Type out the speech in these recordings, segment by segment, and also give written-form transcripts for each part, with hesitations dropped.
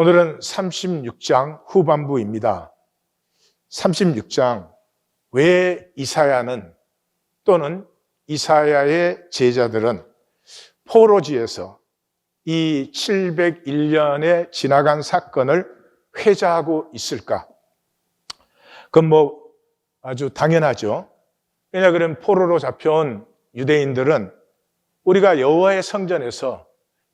오늘은 36장 후반부입니다. 36장 왜 이사야는 또는 이사야의 제자들은 포로지에서 이 701년에 지나간 사건을 회자하고 있을까? 그건 아주 당연하죠. 왜냐 그러면 포로로 잡혀온 유대인들은 우리가 여호와의 성전에서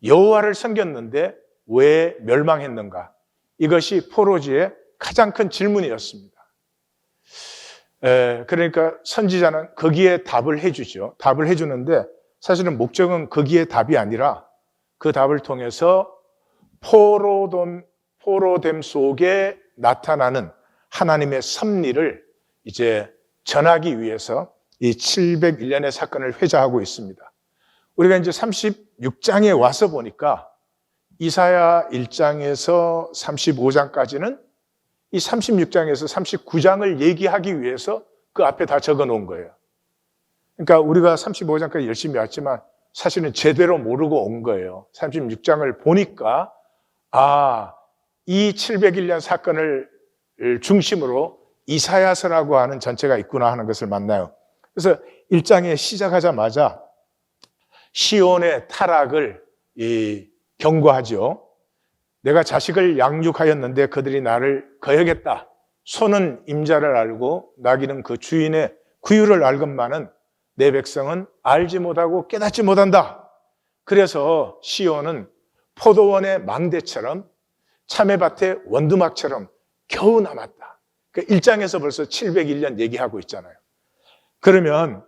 여호와를 섬겼는데 왜 멸망했는가? 이것이 포로지의 가장 큰 질문이었습니다. 그러니까 선지자는 거기에 답을 해주죠. 답을 해주는데 사실은 목적은 거기에 답이 아니라 그 답을 통해서 포로됨 속에 나타나는 하나님의 섭리를 이제 전하기 위해서 이 701년의 사건을 회자하고 있습니다. 우리가 이제 36장에 와서 보니까 이사야 1장에서 35장까지는 이 36장에서 39장을 얘기하기 위해서 그 앞에 다 적어 놓은 거예요. 그러니까 우리가 35장까지 열심히 왔지만 사실은 제대로 모르고 온 거예요. 36장을 보니까 이 701년 사건을 중심으로 이사야서라고 하는 전체가 있구나 하는 것을 만나요. 그래서 1장에 시작하자마자 시온의 타락을 경고하죠. 내가 자식을 양육하였는데 그들이 나를 거역했다. 소는 임자를 알고 나귀는 그 주인의 구유를 알건만은 내 백성은 알지 못하고 깨닫지 못한다. 그래서 시온은 포도원의 망대처럼 참외밭의 원두막처럼 겨우 남았다. 그러니까 1장에서 벌써 701년 얘기하고 있잖아요. 그러면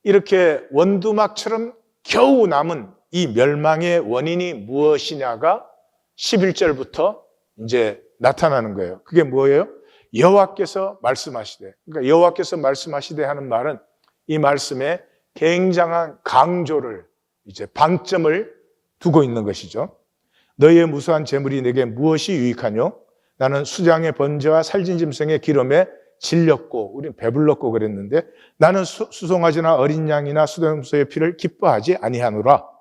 이렇게 원두막처럼 겨우 남은 이 멸망의 원인이 무엇이냐가 11절부터 이제 나타나는 거예요. 그게 뭐예요? 여호와께서 말씀하시되. 그러니까 여호와께서 말씀하시되 하는 말은 이 말씀에 굉장한 강조를 이제 방점을 두고 있는 것이죠. 너희의 무수한 재물이 내게 무엇이 유익하뇨? 나는 수장의 번제와 살진 짐승의 기름에 질렸고 우린 배불렀고 그랬는데 나는 수송아지나 어린 양이나 수동소의 피를 기뻐하지 아니하노라.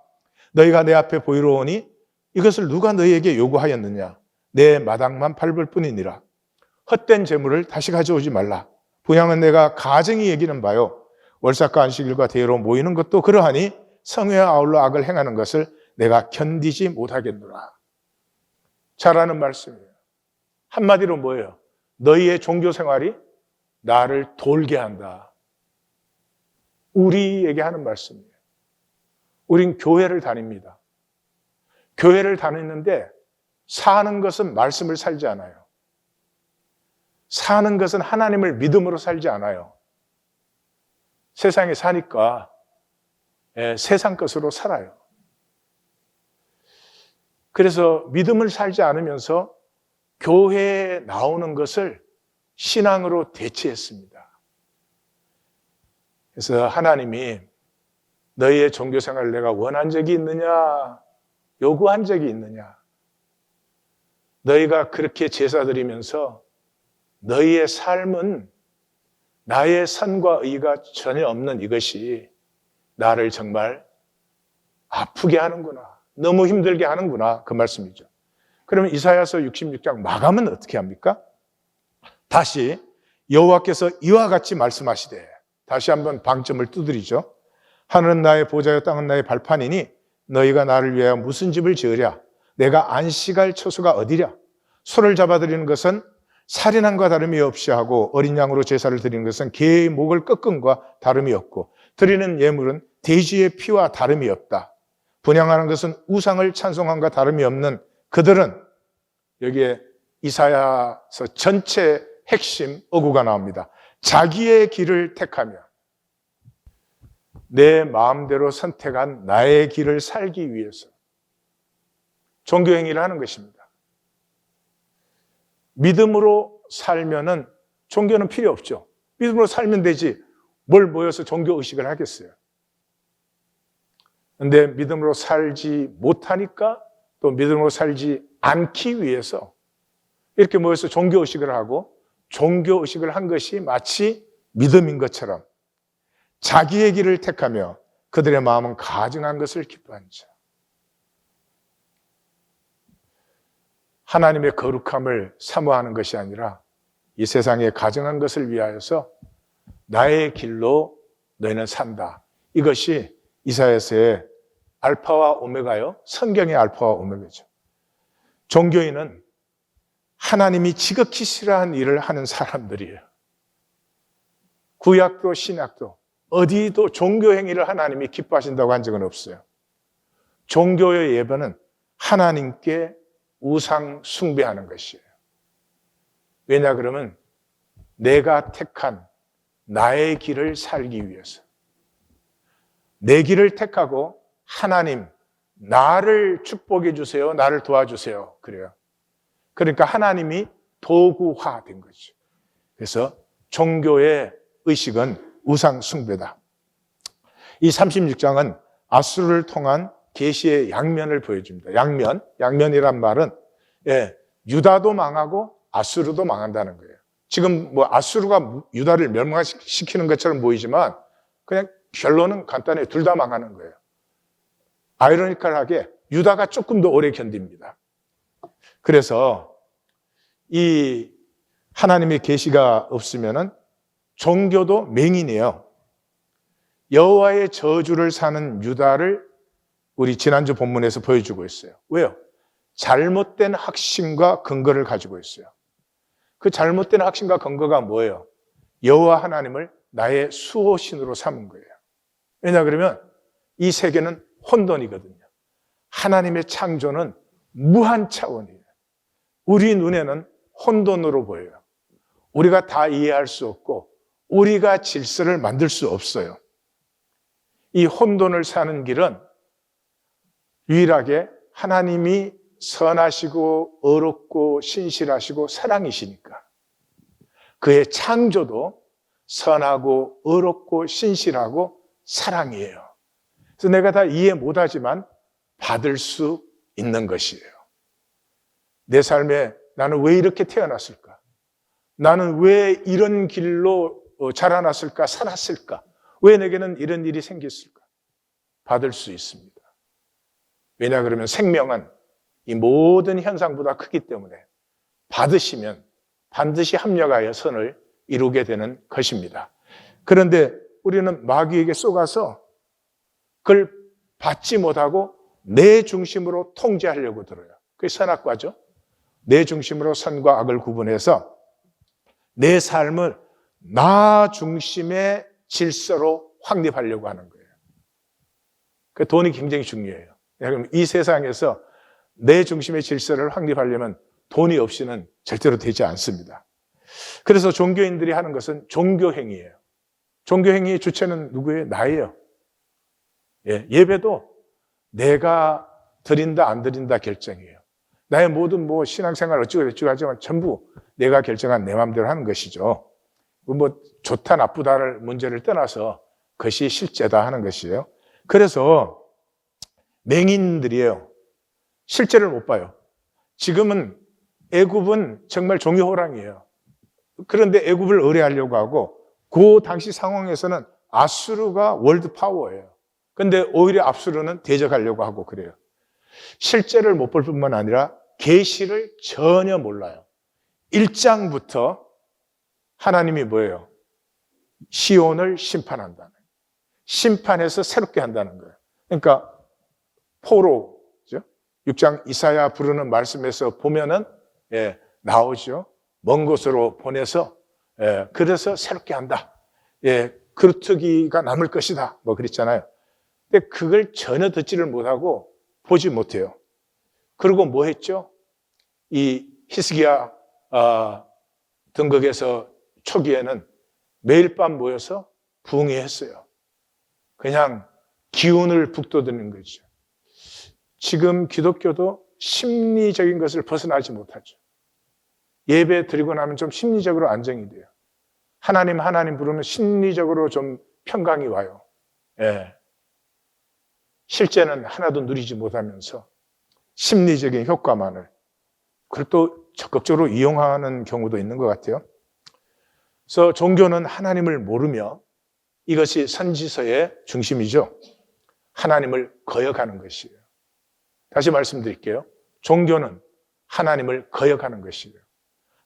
너희가 내 앞에 보이러 오니 이것을 누가 너희에게 요구하였느냐? 내 마당만 밟을 뿐이니라. 헛된 재물을 다시 가져오지 말라. 분향은 내가 가증히 여기는 바요. 월삭과 안식일과 대회로 모이는 것도 그러하니 성회와 아울러 악을 행하는 것을 내가 견디지 못하겠노라. 잘하는 말씀이에요. 한마디로 뭐예요? 너희의 종교 생활이 나를 돌게 한다. 우리에게 하는 말씀이에요. 우린 교회를 다닙니다. 교회를 다니는데 사는 것은 말씀을 살지 않아요. 사는 것은 하나님을 믿음으로 살지 않아요. 세상에 사니까 세상 것으로 살아요. 그래서 믿음을 살지 않으면서 교회에 나오는 것을 신앙으로 대체했습니다. 그래서 하나님이 너희의 종교생활을 내가 원한 적이 있느냐? 요구한 적이 있느냐? 너희가 그렇게 제사 드리면서 너희의 삶은 나의 선과 의가 전혀 없는 이것이 나를 정말 아프게 하는구나. 너무 힘들게 하는구나. 그 말씀이죠. 그러면 이사야서 66장 마감은 어떻게 합니까? 다시 여호와께서 이와 같이 말씀하시되 다시 한번 방점을 두드리죠. 하늘은 나의 보좌요 땅은 나의 발판이니 너희가 나를 위하여 무슨 집을 지으랴? 내가 안식할 처소가 어디랴? 소를 잡아드리는 것은 살인함과 다름이 없이 하고 어린 양으로 제사를 드리는 것은 개의 목을 꺾음과 다름이 없고 드리는 예물은 돼지의 피와 다름이 없다. 분향하는 것은 우상을 찬송함과 다름이 없는 그들은 여기에 이사야서 전체 핵심 어구가 나옵니다. 자기의 길을 택하며 내 마음대로 선택한 나의 길을 살기 위해서 종교행위를 하는 것입니다. 믿음으로 살면은 종교는 필요 없죠. 믿음으로 살면 되지 뭘 모여서 종교의식을 하겠어요. 그런데 믿음으로 살지 못하니까 또 믿음으로 살지 않기 위해서 이렇게 모여서 종교의식을 하고 종교의식을 한 것이 마치 믿음인 것처럼 자기의 길을 택하며 그들의 마음은 가증한 것을 기뻐한 자. 하나님의 거룩함을 사모하는 것이 아니라 이 세상에 가증한 것을 위하여서 나의 길로 너희는 산다. 이것이 이사야서의 알파와 오메가요. 성경의 알파와 오메가죠. 종교인은 하나님이 지극히 싫어하는 일을 하는 사람들이에요. 구약도 신약도 어디도 종교 행위를 하나님이 기뻐하신다고 한 적은 없어요. 종교의 예배는 하나님께 우상 숭배하는 것이에요. 왜냐 그러면 내가 택한 나의 길을 살기 위해서 내 길을 택하고 하나님 나를 축복해 주세요. 나를 도와주세요. 그래요. 그러니까 하나님이 도구화된 거죠. 그래서 종교의 의식은 우상 숭배다. 이 36장은 아수르를 통한 계시의 양면을 보여줍니다. 양면이란 말은 유다도 망하고 아수르도 망한다는 거예요. 지금 뭐 아수르가 유다를 멸망시키는 것처럼 보이지만 그냥 결론은 간단해요. 둘 다 망하는 거예요. 아이러니컬하게 유다가 조금 더 오래 견딥니다. 그래서 이 하나님의 계시가 없으면은 종교도 맹인이에요. 여호와의 저주를 사는 유다를 우리 지난주 본문에서 보여주고 있어요. 왜요? 잘못된 확신과 근거를 가지고 있어요. 그 잘못된 확신과 근거가 뭐예요? 여호와 하나님을 나의 수호신으로 삼은 거예요. 왜냐 그러면 이 세계는 혼돈이거든요. 하나님의 창조는 무한 차원이에요. 우리 눈에는 혼돈으로 보여요. 우리가 다 이해할 수 없고 우리가 질서를 만들 수 없어요. 이 혼돈을 사는 길은 유일하게 하나님이 선하시고 어렵고 신실하시고 사랑이시니까. 그의 창조도 선하고 어렵고 신실하고 사랑이에요. 그래서 내가 다 이해 못하지만 받을 수 있는 것이에요. 내 삶에 나는 왜 이렇게 태어났을까? 나는 왜 이런 길로 자라났을까? 살았을까? 왜 내게는 이런 일이 생겼을까? 받을 수 있습니다. 왜냐 그러면 생명은 이 모든 현상보다 크기 때문에 받으시면 반드시 합력하여 선을 이루게 되는 것입니다. 그런데 우리는 마귀에게 쏘가서 그걸 받지 못하고 내 중심으로 통제하려고 들어요. 그게 선악과죠. 내 중심으로 선과 악을 구분해서 내 삶을 나 중심의 질서로 확립하려고 하는 거예요. 그 돈이 굉장히 중요해요. 그럼 이 세상에서 내 중심의 질서를 확립하려면 돈이 없이는 절대로 되지 않습니다. 그래서 종교인들이 하는 것은 종교행위예요. 종교행위의 주체는 누구예요? 나예요. 예배도 내가 드린다 안 드린다 결정이에요. 나의 모든 신앙생활 어쩌고 저쩌고 하지만 전부 내가 결정한 내 마음대로 하는 것이죠. 좋다 나쁘다를 문제를 떠나서 그것이 실제다 하는 것이에요. 그래서 맹인들이에요. 실제를 못 봐요. 지금은 애굽은 정말 종이호랑이에요. 그런데 애굽을 의뢰하려고 하고 그 당시 상황에서는 아수르가 월드 파워예요. 근데 오히려 아수르는 대적하려고 하고 그래요. 실제를 못 볼 뿐만 아니라 계시를 전혀 몰라요. 1장부터 하나님이 뭐예요? 시온을 심판한다는 거예요. 심판해서 새롭게 한다는 거예요. 그러니까 포로 6장 이사야 부르는 말씀에서 보면은 나오죠. 먼 곳으로 보내서 그래서 새롭게 한다. 그루터기가 남을 것이다. 그랬잖아요. 근데 그걸 전혀 듣지를 못하고 보지 못해요. 그리고 뭐 했죠? 이 히스기야 등극에서 초기에는 매일 밤 모여서 부흥회했어요. 그냥 기운을 북돋우는 거죠. 지금 기독교도 심리적인 것을 벗어나지 못하죠. 예배 드리고 나면 좀 심리적으로 안정이 돼요. 하나님 부르면 심리적으로 좀 평강이 와요. 실제는 하나도 누리지 못하면서 심리적인 효과만을 그걸 또 적극적으로 이용하는 경우도 있는 것 같아요. 그래서 종교는 하나님을 모르며 이것이 선지서의 중심이죠. 하나님을 거역하는 것이에요. 다시 말씀드릴게요. 종교는 하나님을 거역하는 것이에요.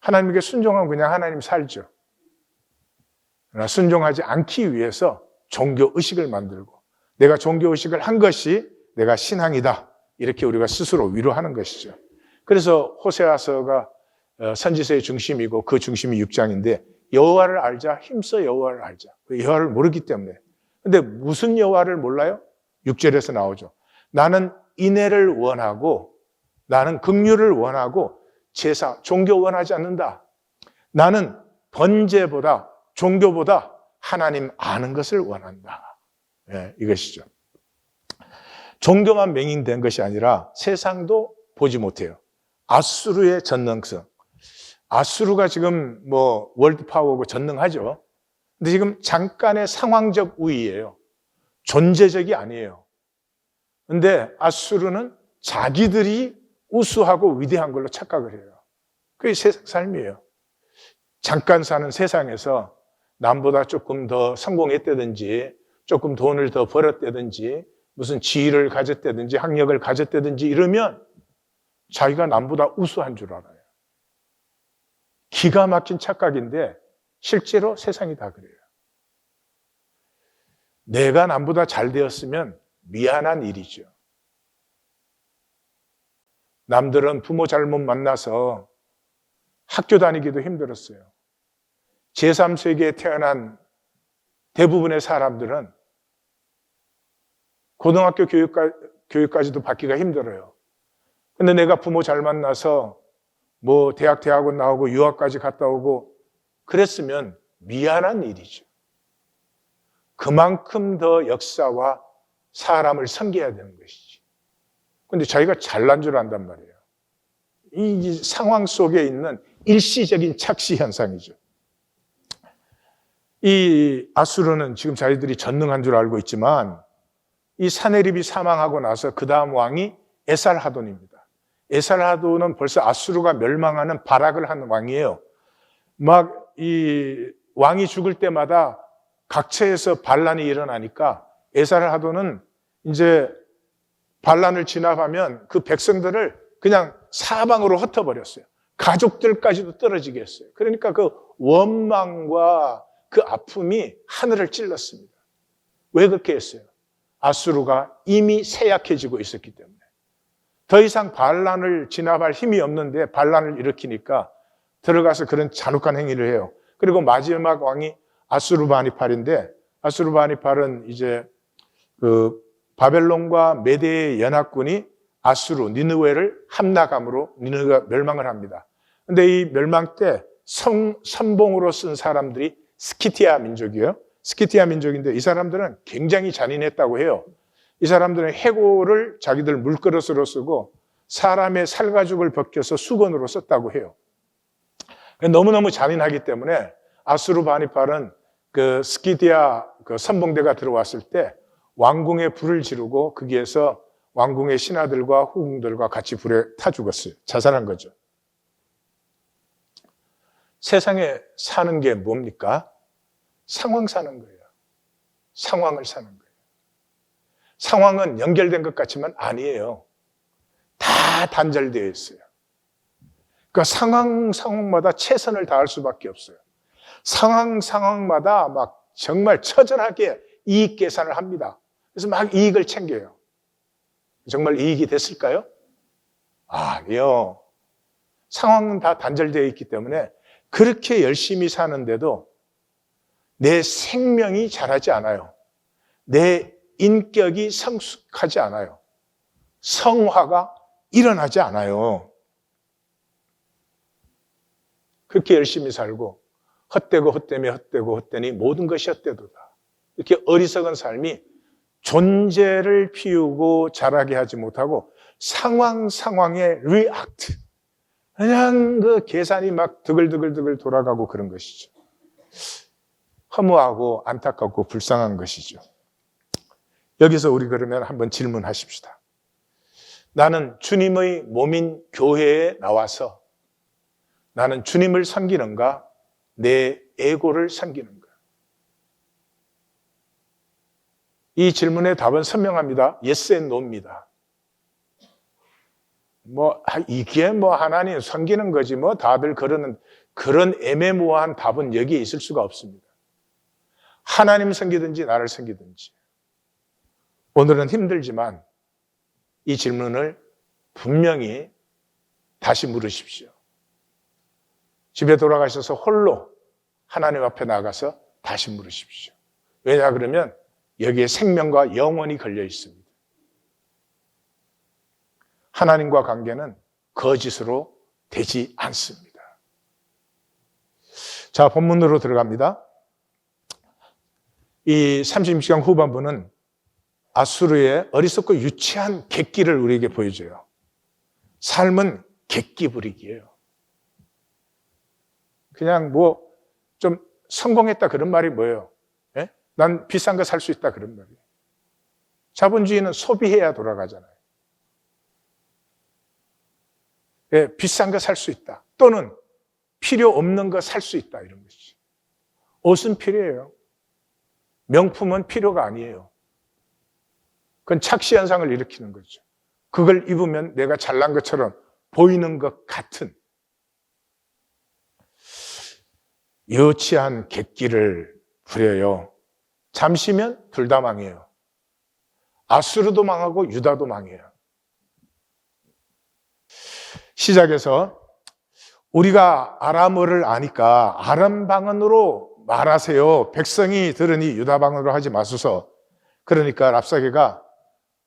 하나님께 순종하면 그냥 하나님 살죠. 그러나 순종하지 않기 위해서 종교의식을 만들고 내가 종교의식을 한 것이 내가 신앙이다. 이렇게 우리가 스스로 위로하는 것이죠. 그래서 호세아서가 선지서의 중심이고 그 중심이 6장인데 여호와를 알자, 힘써 여호와를 알자. 여호와를 모르기 때문에. 근데 무슨 여호와를 몰라요? 6절에서 나오죠. 나는 인애를 원하고 나는 긍휼을 원하고 제사, 종교 원하지 않는다. 나는 번제보다 종교보다 하나님 아는 것을 원한다. 네, 이것이죠. 종교만 맹인된 것이 아니라 세상도 보지 못해요. 아수르의 전능성. 아수르가 지금 뭐 월드파워고 전능하죠. 근데 지금 잠깐의 상황적 우위예요. 존재적이 아니에요. 근데 아수르는 자기들이 우수하고 위대한 걸로 착각을 해요. 그게 세상 삶이에요. 잠깐 사는 세상에서 남보다 조금 더 성공했다든지 조금 돈을 더 벌었다든지 무슨 지위를 가졌다든지 학력을 가졌다든지 이러면 자기가 남보다 우수한 줄 알아요. 기가 막힌 착각인데 실제로 세상이 다 그래요. 내가 남보다 잘 되었으면 미안한 일이죠. 남들은 부모 잘못 만나서 학교 다니기도 힘들었어요. 제3세기에 태어난 대부분의 사람들은 고등학교 교육까지도 받기가 힘들어요. 근데 내가 부모 잘 만나서 뭐 대학원 나오고 유학까지 갔다 오고 그랬으면 미안한 일이죠. 그만큼 더 역사와 사람을 섬겨야 되는 것이지. 근데 자기가 잘난 줄 안단 말이에요. 이 상황 속에 있는 일시적인 착시 현상이죠. 이 아수르는 지금 자기들이 전능한 줄 알고 있지만 이 사네립이 사망하고 나서 그 다음 왕이 에살하돈입니다. 에살하돈은 벌써 아수르가 멸망하는 발악을 한 왕이에요. 막 이 왕이 죽을 때마다 각처에서 반란이 일어나니까 에살하돈은 이제 반란을 진압하면 그 백성들을 그냥 사방으로 흩어버렸어요. 가족들까지도 떨어지게 했어요. 그러니까 그 원망과 그 아픔이 하늘을 찔렀습니다. 왜 그렇게 했어요? 아수르가 이미 쇠약해지고 있었기 때문에. 더 이상 반란을 진압할 힘이 없는데 반란을 일으키니까 들어가서 그런 잔혹한 행위를 해요. 그리고 마지막 왕이 아수르바니팔인데 아수르바니팔은 이제 그 바벨론과 메대의 연합군이 아수르, 니느웨를 함락함으로 니느웨가 멸망을 합니다. 근데 이 멸망 때 선봉으로 쓴 사람들이 스키티아 민족이에요. 스키티아 민족인데 이 사람들은 굉장히 잔인했다고 해요. 이 사람들은 해골을 자기들 물그릇으로 쓰고 사람의 살가죽을 벗겨서 수건으로 썼다고 해요. 너무너무 잔인하기 때문에 아수르바니팔은 그 스키티아 그 선봉대가 들어왔을 때 왕궁에 불을 지르고 거기에서 왕궁의 신하들과 후궁들과 같이 불에 타 죽었어요. 자살한 거죠. 세상에 사는 게 뭡니까? 상황 사는 거예요. 상황을 사는 거예요. 상황은 연결된 것 같지만 아니에요. 다 단절되어 있어요. 그러니까 상황마다 최선을 다할 수밖에 없어요. 상황마다 막 정말 처절하게 이익 계산을 합니다. 그래서 막 이익을 챙겨요. 정말 이익이 됐을까요? 아니요. 상황은 다 단절되어 있기 때문에 그렇게 열심히 사는데도 내 생명이 자라지 않아요. 내 인격이 성숙하지 않아요. 성화가 일어나지 않아요. 그렇게 열심히 살고 헛되고 헛되며 헛되고 헛되니 모든 것이 헛되도다. 이렇게 어리석은 삶이 존재를 피우고 자라게 하지 못하고 상황에 리액트. 그냥 그 계산이 막 드글드글 돌아가고 그런 것이죠. 허무하고 안타깝고 불쌍한 것이죠. 여기서 우리 그러면 한번 질문하십시다. 나는 주님의 몸인 교회에 나와서 나는 주님을 섬기는가? 내 에고를 섬기는가? 이 질문의 답은 선명합니다. Yes and No입니다. 이게 하나님 섬기는 거지 다들 그런 애매모호한 답은 여기에 있을 수가 없습니다. 하나님 섬기든지 나를 섬기든지 오늘은 힘들지만 이 질문을 분명히 다시 물으십시오. 집에 돌아가셔서 홀로 하나님 앞에 나가서 다시 물으십시오. 왜냐 그러면 여기에 생명과 영원이 걸려 있습니다. 하나님과 관계는 거짓으로 되지 않습니다. 자, 본문으로 들어갑니다. 이 36장 후반부는 아수르의 어리석고 유치한 객기를 우리에게 보여줘요. 삶은 객기 부리기예요. 그냥 좀 성공했다 그런 말이 뭐예요? 예? 난 비싼 거 살 수 있다 그런 말이에요. 자본주의는 소비해야 돌아가잖아요. 예, 비싼 거 살 수 있다. 또는 필요 없는 거 살 수 있다 이런 것이죠. 옷은 필요해요. 명품은 필요가 아니에요. 그건 착시 현상을 일으키는 거죠. 그걸 입으면 내가 잘난 것처럼 보이는 것 같은 유치한 객기를 부려요. 잠시면 둘 다 망해요. 아수르도 망하고 유다도 망해요. 시작에서 우리가 아람어를 아니까 아람 방언으로 말하세요. 백성이 들으니 유다 방언으로 하지 마소서. 그러니까 랍사게가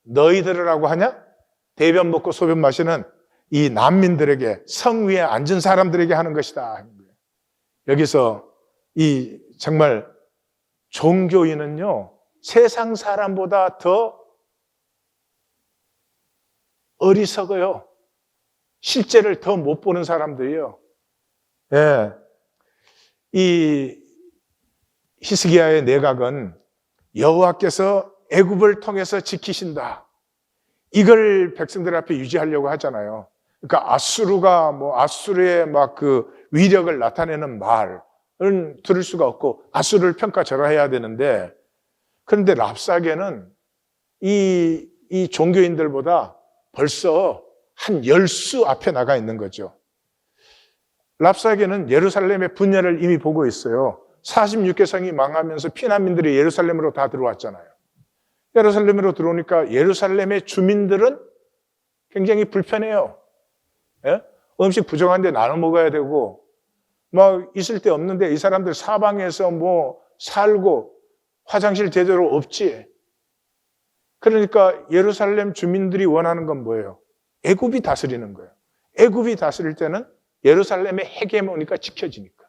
너희들이라고 하냐? 대변 먹고 소변 마시는 이 난민들에게, 성 위에 앉은 사람들에게 하는 것이다. 여기서 이 정말 종교인은요, 세상 사람보다 더 어리석어요. 실제를 더 못 보는 사람들이에요. 예. 이 히스기야의 내각은 여호와께서 애굽을 통해서 지키신다. 이걸 백성들 앞에 유지하려고 하잖아요. 그러니까 아수르의 그 위력을 나타내는 말은 들을 수가 없고 아수르를 평가절하해야 되는데, 그런데 랍사게는 이 종교인들보다 벌써 한 10수 앞에 나가 있는 거죠. 랍사게는 예루살렘의 분열을 이미 보고 있어요. 46개 성이 망하면서 피난민들이 예루살렘으로 다 들어왔잖아요. 예루살렘으로 들어오니까 예루살렘의 주민들은 굉장히 불편해요. 예? 음식 부정한데 나눠 먹어야 되고, 있을 데 없는데 이 사람들 사방에서 살고 화장실 제대로 없지. 그러니까 예루살렘 주민들이 원하는 건 뭐예요? 애굽이 다스리는 거예요. 애굽이 다스릴 때는 예루살렘의 헤게모니가 지켜지니까.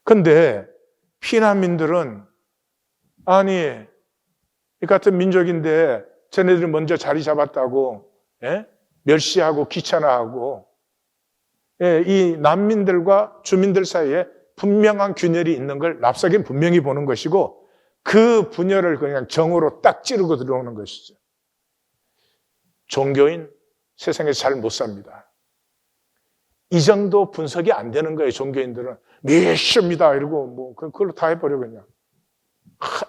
근데 피난민들은 이 같은 민족인데 쟤네들이 먼저 자리 잡았다고 멸시하고 귀찮아하고, 이 난민들과 주민들 사이에 분명한 균열이 있는 걸 랍사게는 분명히 보는 것이고, 그 분열을 그냥 정으로 딱 찌르고 들어오는 것이죠. 종교인 세상에서 잘 못 삽니다. 이 정도 분석이 안 되는 거예요. 종교인들은 메시아입니다 이러고 그걸로 다 해버려. 그냥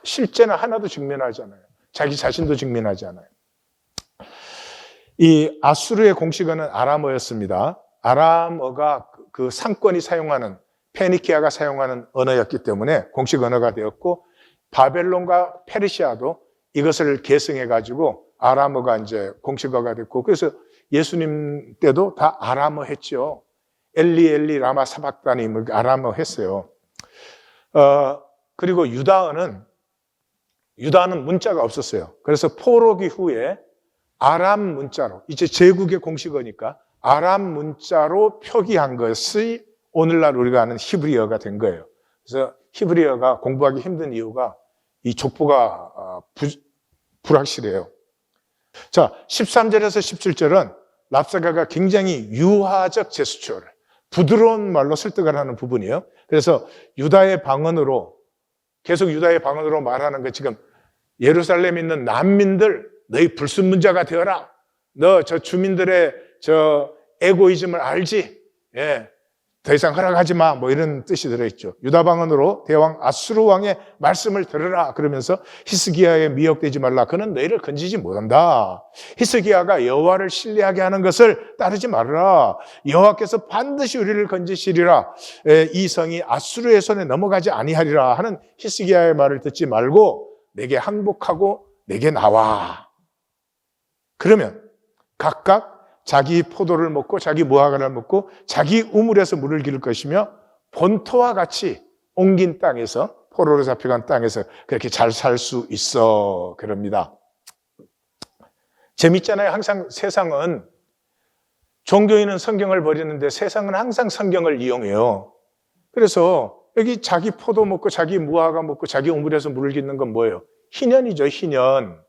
실제는 하나도 직면하잖아요. 자기 자신도 직면하지 않아요. 이 아수르의 공식어는 아람어였습니다. 아람어가 그 상권이 사용하는, 페니키아가 사용하는 언어였기 때문에 공식 언어가 되었고, 바벨론과 페르시아도 이것을 계승해가지고 아람어가 이제 공식어가 됐고, 그래서 예수님 때도 다 아람어 했죠. 엘리 엘리 라마 사박다니 아람어 했어요. 그리고 유다어는 문자가 없었어요. 그래서 포로기 후에 아람 문자로, 이제 제국의 공식어니까 아람 문자로 표기한 것이 오늘날 우리가 아는 히브리어가 된 거예요. 그래서 히브리어가 공부하기 힘든 이유가 이 족보가 불확실해요. 자, 13절에서 17절은 랍사게가 굉장히 유화적 제스처를, 부드러운 말로 설득을 하는 부분이에요. 그래서 유다의 방언으로, 계속 유다의 방언으로 말하는 거, 지금 예루살렘에 있는 난민들, 너희 불순문자가 되어라. 너 저 주민들의 저 에고이즘을 알지? 예. 더 이상 허락하지 마, 뭐 이런 뜻이 들어있죠. 유다 방언으로 대왕 아수르 왕의 말씀을 들으라 그러면서 히스기야에 미혹되지 말라. 그는 너희를 건지지 못한다. 히스기야가 여호와를 신뢰하게 하는 것을 따르지 말아라. 여호와께서 반드시 우리를 건지시리라. 이 성이 아수르의 손에 넘어가지 아니하리라 하는 히스기야의 말을 듣지 말고 내게 항복하고 내게 나와. 그러면 각각 자기 포도를 먹고 자기 무화과를 먹고 자기 우물에서 물을 기를 것이며 본토와 같이 옮긴 땅에서, 포로로 잡혀간 땅에서 그렇게 잘 살 수 있어. 그럽니다. 재밌잖아요. 항상 세상은, 종교인은 성경을 버리는데 세상은 항상 성경을 이용해요. 그래서 여기 자기 포도 먹고 자기 무화과 먹고 자기 우물에서 물을 깃는 건 뭐예요? 희년이죠. 희년.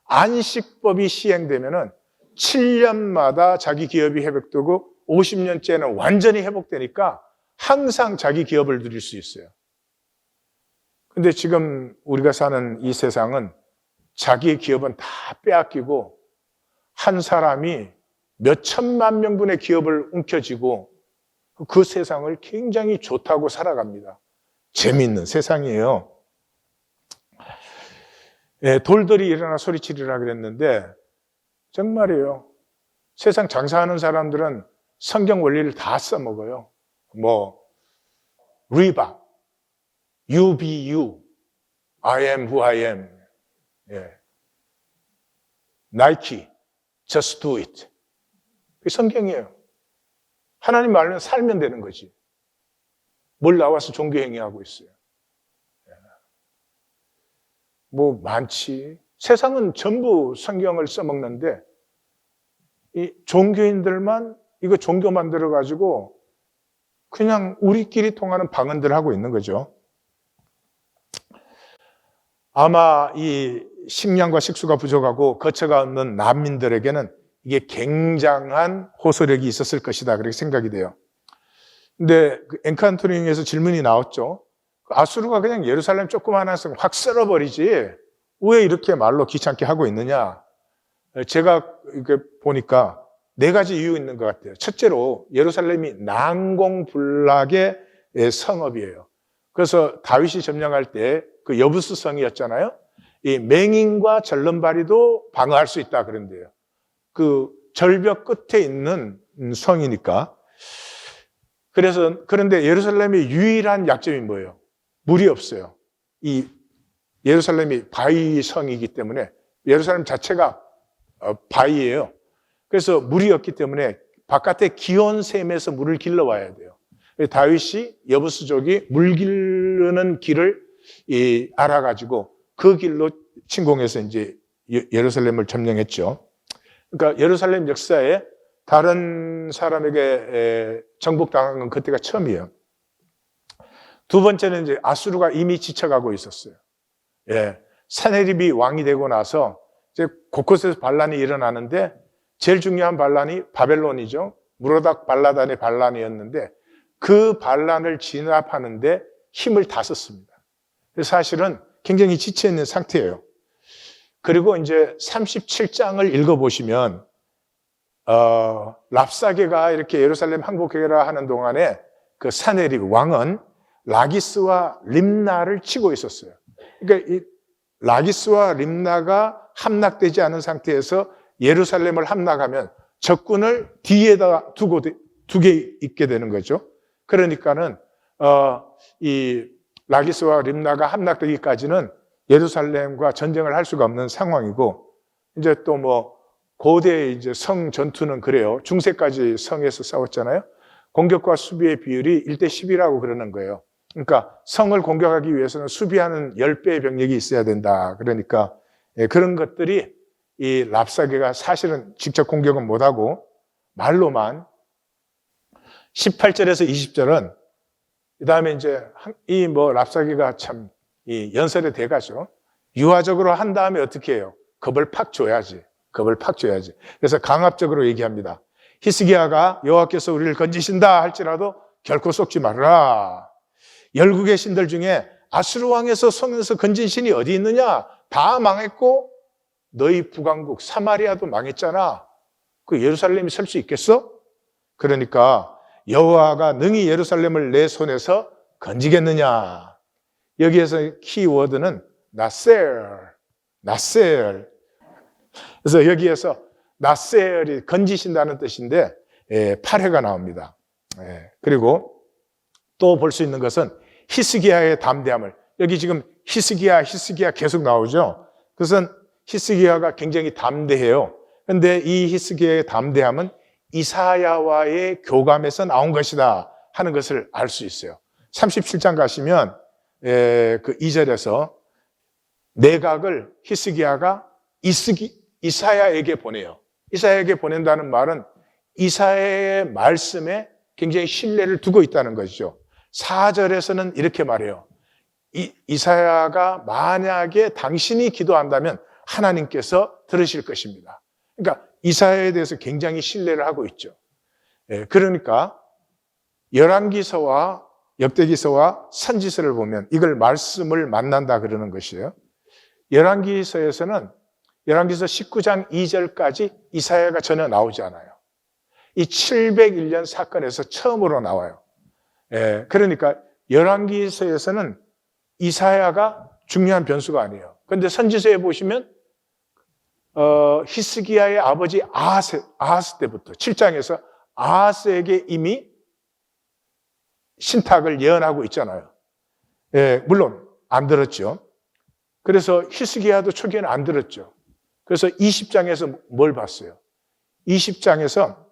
안식법이 시행되면은 7년마다 자기 기업이 회복되고 50년째는 완전히 회복되니까 항상 자기 기업을 누릴 수 있어요. 근데 지금 우리가 사는 이 세상은 자기의 기업은 다 빼앗기고 한 사람이 몇 천만 명분의 기업을 움켜쥐고 그 세상을 굉장히 좋다고 살아갑니다. 재미있는 세상이에요. 돌들이 일어나 소리치리라 그랬는데 정말이에요. 세상 장사하는 사람들은 성경 원리를 다 써먹어요. 뭐 리바, you be you, I am who I am, 나이키, just do it. 그게 성경이에요. 하나님 말로 살면 되는 거지. 뭘 나와서 종교행위하고 있어요. 뭐 많지. 세상은 전부 성경을 써먹는데 이 종교인들만 이거 종교 만들어가지고 그냥 우리끼리 통하는 방언들 하고 있는 거죠. 아마 이 식량과 식수가 부족하고 거처가 없는 난민들에게는 이게 굉장한 호소력이 있었을 것이다 그렇게 생각이 돼요. 근데 그 엔칸토링에서 질문이 나왔죠. 아수르가 그냥 예루살렘 조그마한 성 확 썰어버리지 왜 이렇게 말로 귀찮게 하고 있느냐. 제가 이렇게 보니까 4가지 이유 있는 것 같아요. 첫째로 예루살렘이 난공불락의 성읍이에요. 그래서 다윗이 점령할 때 그 여부스 성이었잖아요. 이 맹인과 절름발이도 방어할 수 있다 그런데요. 그 절벽 끝에 있는 성이니까. 그런데 예루살렘의 유일한 약점이 뭐예요? 물이 없어요. 이 예루살렘이 바위 성이기 때문에 예루살렘 자체가 바위예요. 그래서 물이 없기 때문에 바깥에 기온샘에서 물을 길러와야 돼요. 다윗이 여부스족이 물 기르는 길을 알아가지고 그 길로 침공해서 이제 예루살렘을 점령했죠. 그러니까 예루살렘 역사에 다른 사람에게 정복당한 건 그때가 처음이에요. 두 번째는 이제 아수르가 이미 지쳐가고 있었어요. 사네립이 왕이 되고 나서 이제 곳곳에서 반란이 일어나는데 제일 중요한 반란이 바벨론이죠. 무로닥 발라단의 반란이었는데 그 반란을 진압하는데 힘을 다 썼습니다. 그래서 사실은 굉장히 지쳐있는 상태예요. 그리고 이제 37장을 읽어보시면 랍사게가 이렇게 예루살렘 항복해라 하는 동안에 그 사네립 왕은 라기스와 림나를 치고 있었어요. 그러니까 이 라기스와 림나가 함락되지 않은 상태에서 예루살렘을 함락하면 적군을 뒤에다 두게 있게 되는 거죠. 그러니까는 이 라기스와 림나가 함락되기까지는 예루살렘과 전쟁을 할 수가 없는 상황이고, 이제 또 뭐 고대 이제 성 전투는 그래요. 중세까지 성에서 싸웠잖아요. 공격과 수비의 비율이 1:10이라고 그러는 거예요. 그러니까 성을 공격하기 위해서는 수비하는 10배의 병력이 있어야 된다. 그러니까 그런 것들이 이 랍사게가 사실은 직접 공격은 못하고 말로만 18절에서 20절은 그 다음에 이제 이 뭐 랍사게가 참 이 연설의 대가죠. 유화적으로 한 다음에 어떻게 해요? 겁을 팍 줘야지. 겁을 팍 줘야지. 그래서 강압적으로 얘기합니다. 히스기야가 여호와께서 우리를 건지신다 할지라도 결코 속지 말아라. 열국의 신들 중에 아수르 왕에서 손에서 건진 신이 어디 있느냐? 다 망했고 너희 북왕국 사마리아도 망했잖아. 그 예루살렘이 설 수 있겠어? 그러니까 여호와가 능히 예루살렘을 내 손에서 건지겠느냐. 여기에서 키워드는 나셀. 그래서 여기에서 나셀이 건지신다는 뜻인데 8회가 나옵니다. 그리고 또 볼 수 있는 것은 히스기야의 담대함을, 여기 지금 히스기야 계속 나오죠. 그것은 히스기야가 굉장히 담대해요. 그런데 이 히스기야의 담대함은 이사야와의 교감에서 나온 것이다 하는 것을 알 수 있어요. 37장 가시면 그 2절에서 내각을 히스기야가 이사야에게 보내요. 이사야에게 보낸다는 말은 이사야의 말씀에 굉장히 신뢰를 두고 있다는 것이죠. 4절에서는 이렇게 말해요. 이사야가 만약에 당신이 기도한다면 하나님께서 들으실 것입니다. 그러니까 이사야에 대해서 굉장히 신뢰를 하고 있죠. 그러니까 열왕기서와 역대기서와 선지서를 보면 이걸 말씀을 만난다 그러는 것이에요. 열왕기서에서는 열왕기서 19장 2절까지 이사야가 전혀 나오지 않아요. 이 701년 사건에서 처음으로 나와요. 그러니까 열왕기서에서는 이사야가 중요한 변수가 아니에요. 그런데 선지서에 보시면 히스기야의 아버지 아하스 때부터 7장에서 아하스에게 이미 신탁을 예언하고 있잖아요. 물론 안 들었죠. 그래서 히스기야도 초기에는 안 들었죠. 그래서 20장에서 뭘 봤어요? 20장에서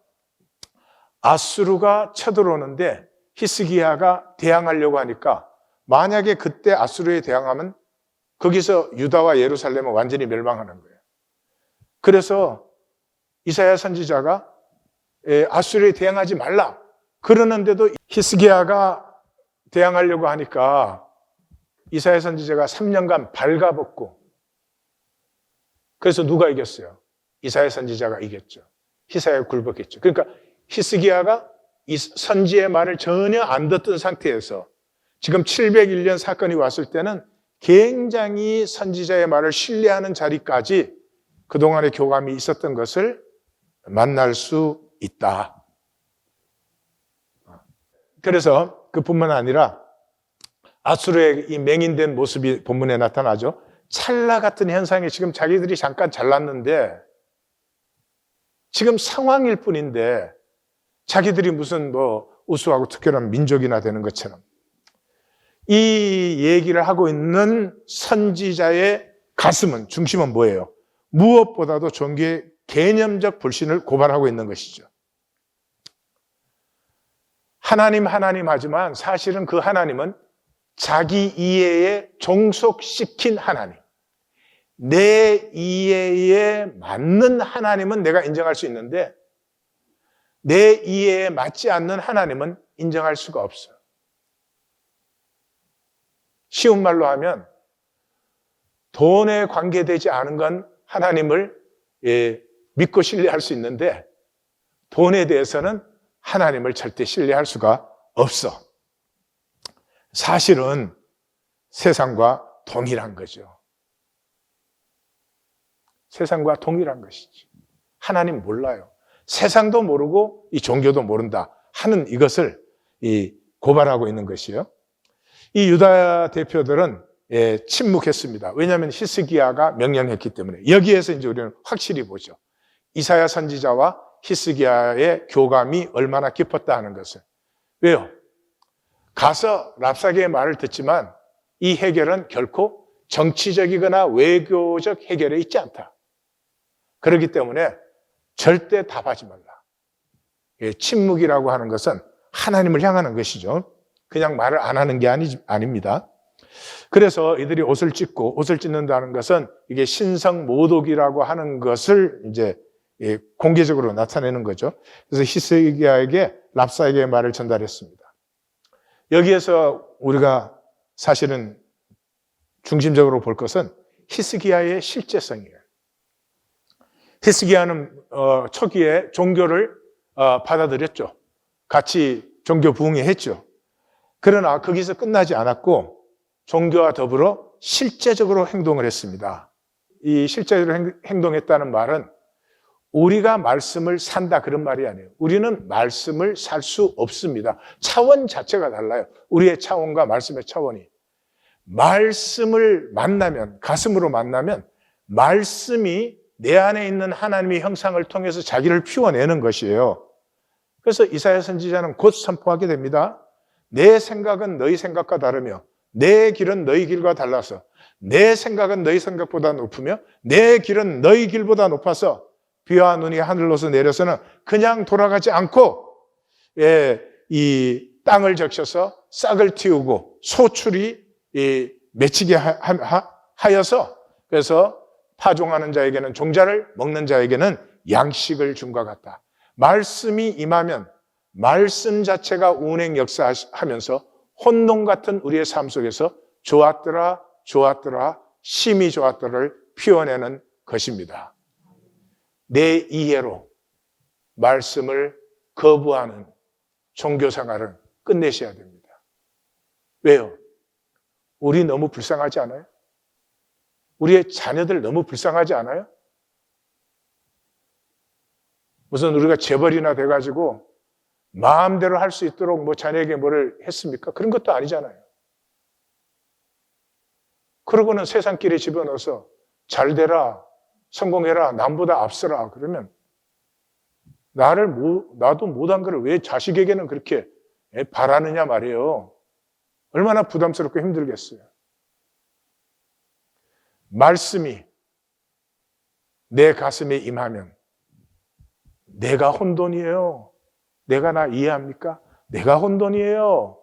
아수르가 쳐들어오는데 히스기야가 대항하려고 하니까 만약에 그때 아수르에 대항하면 거기서 유다와 예루살렘은 완전히 멸망하는 거예요. 그래서 이사야 선지자가 아수르에 대항하지 말라 그러는데도 히스기야가 대항하려고 하니까 이사야 선지자가 3년간 발가벗고, 그래서 누가 이겼어요? 이사야 선지자가 이겼죠. 히스기야가 굴복했죠. 그러니까 히스기야가 이 선지의 말을 전혀 안 듣던 상태에서 지금 701년 사건이 왔을 때는 굉장히 선지자의 말을 신뢰하는 자리까지 그동안의 교감이 있었던 것을 만날 수 있다. 그래서 그뿐만 아니라 아수르의 이 맹인된 모습이 본문에 나타나죠. 찰나 같은 현상이 지금 자기들이 잠깐 잘났는데 지금 상황일 뿐인데 자기들이 무슨 우수하고 특별한 민족이나 되는 것처럼 이 얘기를 하고 있는 선지자의 가슴은, 중심은 뭐예요? 무엇보다도 종교의 개념적 불신을 고발하고 있는 것이죠. 하나님 하지만 사실은 그 하나님은 자기 이해에 종속시킨 하나님, 내 이해에 맞는 하나님은 내가 인정할 수 있는데 내 이해에 맞지 않는 하나님은 인정할 수가 없어요. 쉬운 말로 하면 돈에 관계되지 않은 건 하나님을 믿고 신뢰할 수 있는데 돈에 대해서는 하나님을 절대 신뢰할 수가 없어. 사실은 세상과 동일한 거죠. 세상과 동일한 것이지. 하나님 몰라요. 세상도 모르고 이 종교도 모른다 하는 이것을 고발하고 있는 것이요. 이 유다 대표들은 침묵했습니다. 왜냐하면 히스기야가 명령했기 때문에. 여기에서 이제 우리는 확실히 보죠. 이사야 선지자와 히스기야의 교감이 얼마나 깊었다 하는 것을. 왜요? 가서 랍사게의 말을 듣지만 이 해결은 결코 정치적이거나 외교적 해결에 있지 않다. 그렇기 때문에 절대 답하지 말라. 침묵이라고 하는 것은 하나님을 향하는 것이죠. 그냥 말을 안 하는 게 아닙니다. 그래서 이들이 옷을 찢는다는 것은 이게 신성 모독이라고 하는 것을 이제 공개적으로 나타내는 거죠. 그래서 히스기야에게 랍사에게 말을 전달했습니다. 여기에서 우리가 사실은 중심적으로 볼 것은 히스기야의 실제성이에요. 히스기야는 초기에 종교를 받아들였죠. 같이 종교 부흥회했죠. 그러나 거기서 끝나지 않았고 종교와 더불어 실제적으로 행동을 했습니다. 이 실제적으로 행동했다는 말은 우리가 말씀을 산다 그런 말이 아니에요. 우리는 말씀을 살 수 없습니다. 차원 자체가 달라요. 우리의 차원과 말씀의 차원이. 말씀을 만나면, 가슴으로 만나면 말씀이 내 안에 있는 하나님의 형상을 통해서 자기를 피워내는 것이에요. 그래서 이사야 선지자는 곧 선포하게 됩니다. 내 생각은 너희 생각과 다르며 내 길은 너희 길과 달라서 내 생각은 너희 생각보다 높으며 내 길은 너희 길보다 높아서 비와 눈이 하늘로서 내려서는 그냥 돌아가지 않고 이 땅을 적셔서 싹을 틔우고 소출이 맺히게 하여서 그래서 파종하는 자에게는 종자를 먹는 자에게는 양식을 준 것 같다. 말씀이 임하면 말씀 자체가 운행 역사하면서 혼돈 같은 우리의 삶 속에서 좋았더라 좋았더라 심히 좋았더라를 피워내는 것입니다. 내 이해로 말씀을 거부하는 종교생활은 끝내셔야 됩니다. 왜요? 우리 너무 불쌍하지 않아요? 우리의 자녀들 너무 불쌍하지 않아요? 무슨 우리가 재벌이나 돼가지고 마음대로 할 수 있도록 뭐 자녀에게 뭐를 했습니까? 그런 것도 아니잖아요. 그러고는 세상길에 집어넣어서 잘 되라, 성공해라, 남보다 앞서라 그러면 나도 못한 거를 왜 자식에게는 그렇게 바라느냐 말이에요. 얼마나 부담스럽고 힘들겠어요. 말씀이 내 가슴에 임하면 내가 혼돈이에요. 내가 나 이해합니까? 내가 혼돈이에요.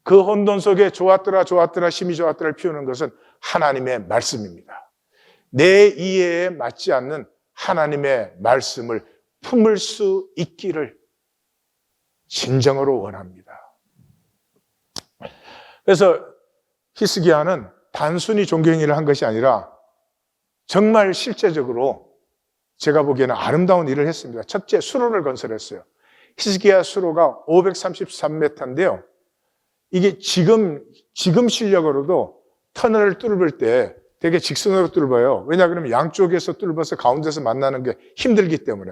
그 혼돈 속에 좋았더라 좋았더라 심히 좋았더라를 피우는 것은 하나님의 말씀입니다. 내 이해에 맞지 않는 하나님의 말씀을 품을 수 있기를 진정으로 원합니다. 그래서 히스기야는 단순히 종교행위를 한 것이 아니라 정말 실제적으로 제가 보기에는 아름다운 일을 했습니다. 첫째, 수로를 건설했어요. 히스기야 수로가 533m인데요. 이게 지금 실력으로도 터널을 뚫을 때 되게 직선으로 뚫어요. 왜냐 그러면 양쪽에서 뚫어서 가운데서 만나는 게 힘들기 때문에.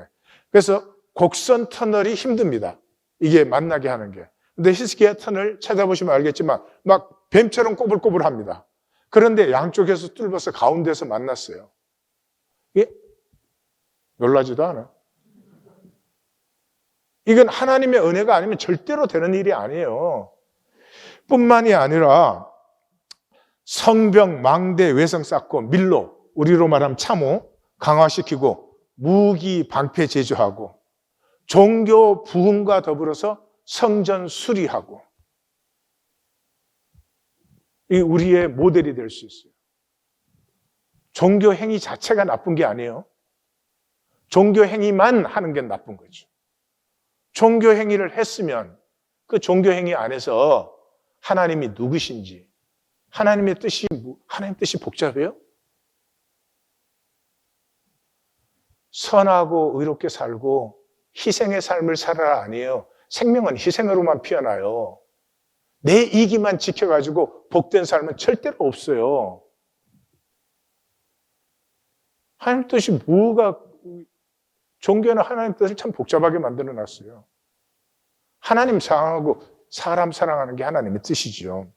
그래서 곡선 터널이 힘듭니다. 이게 만나게 하는 게. 근데 히스기야 터널 찾아보시면 알겠지만 막 뱀처럼 꼬불꼬불합니다. 그런데 양쪽에서 뚫어서 가운데서 만났어요. 예? 놀라지도 않아. 이건 하나님의 은혜가 아니면 절대로 되는 일이 아니에요. 뿐만이 아니라 성벽, 망대, 외성 쌓고 밀로, 우리로 말하면 참호, 강화시키고 무기, 방패 제조하고 종교 부흥과 더불어서 성전 수리하고 이 우리의 모델이 될 수 있어요. 종교 행위 자체가 나쁜 게 아니에요. 종교 행위만 하는 게 나쁜 거죠. 종교 행위를 했으면 그 종교 행위 안에서 하나님이 누구신지, 하나님 뜻이 복잡해요? 선하고 의롭게 살고 희생의 삶을 살아라 아니에요. 생명은 희생으로만 피어나요. 내 이기만 지켜가지고 복된 삶은 절대로 없어요. 하나님 뜻이 종교는 하나님 뜻을 참 복잡하게 만들어 놨어요. 하나님 사랑하고 사람 사랑하는 게 하나님의 뜻이죠.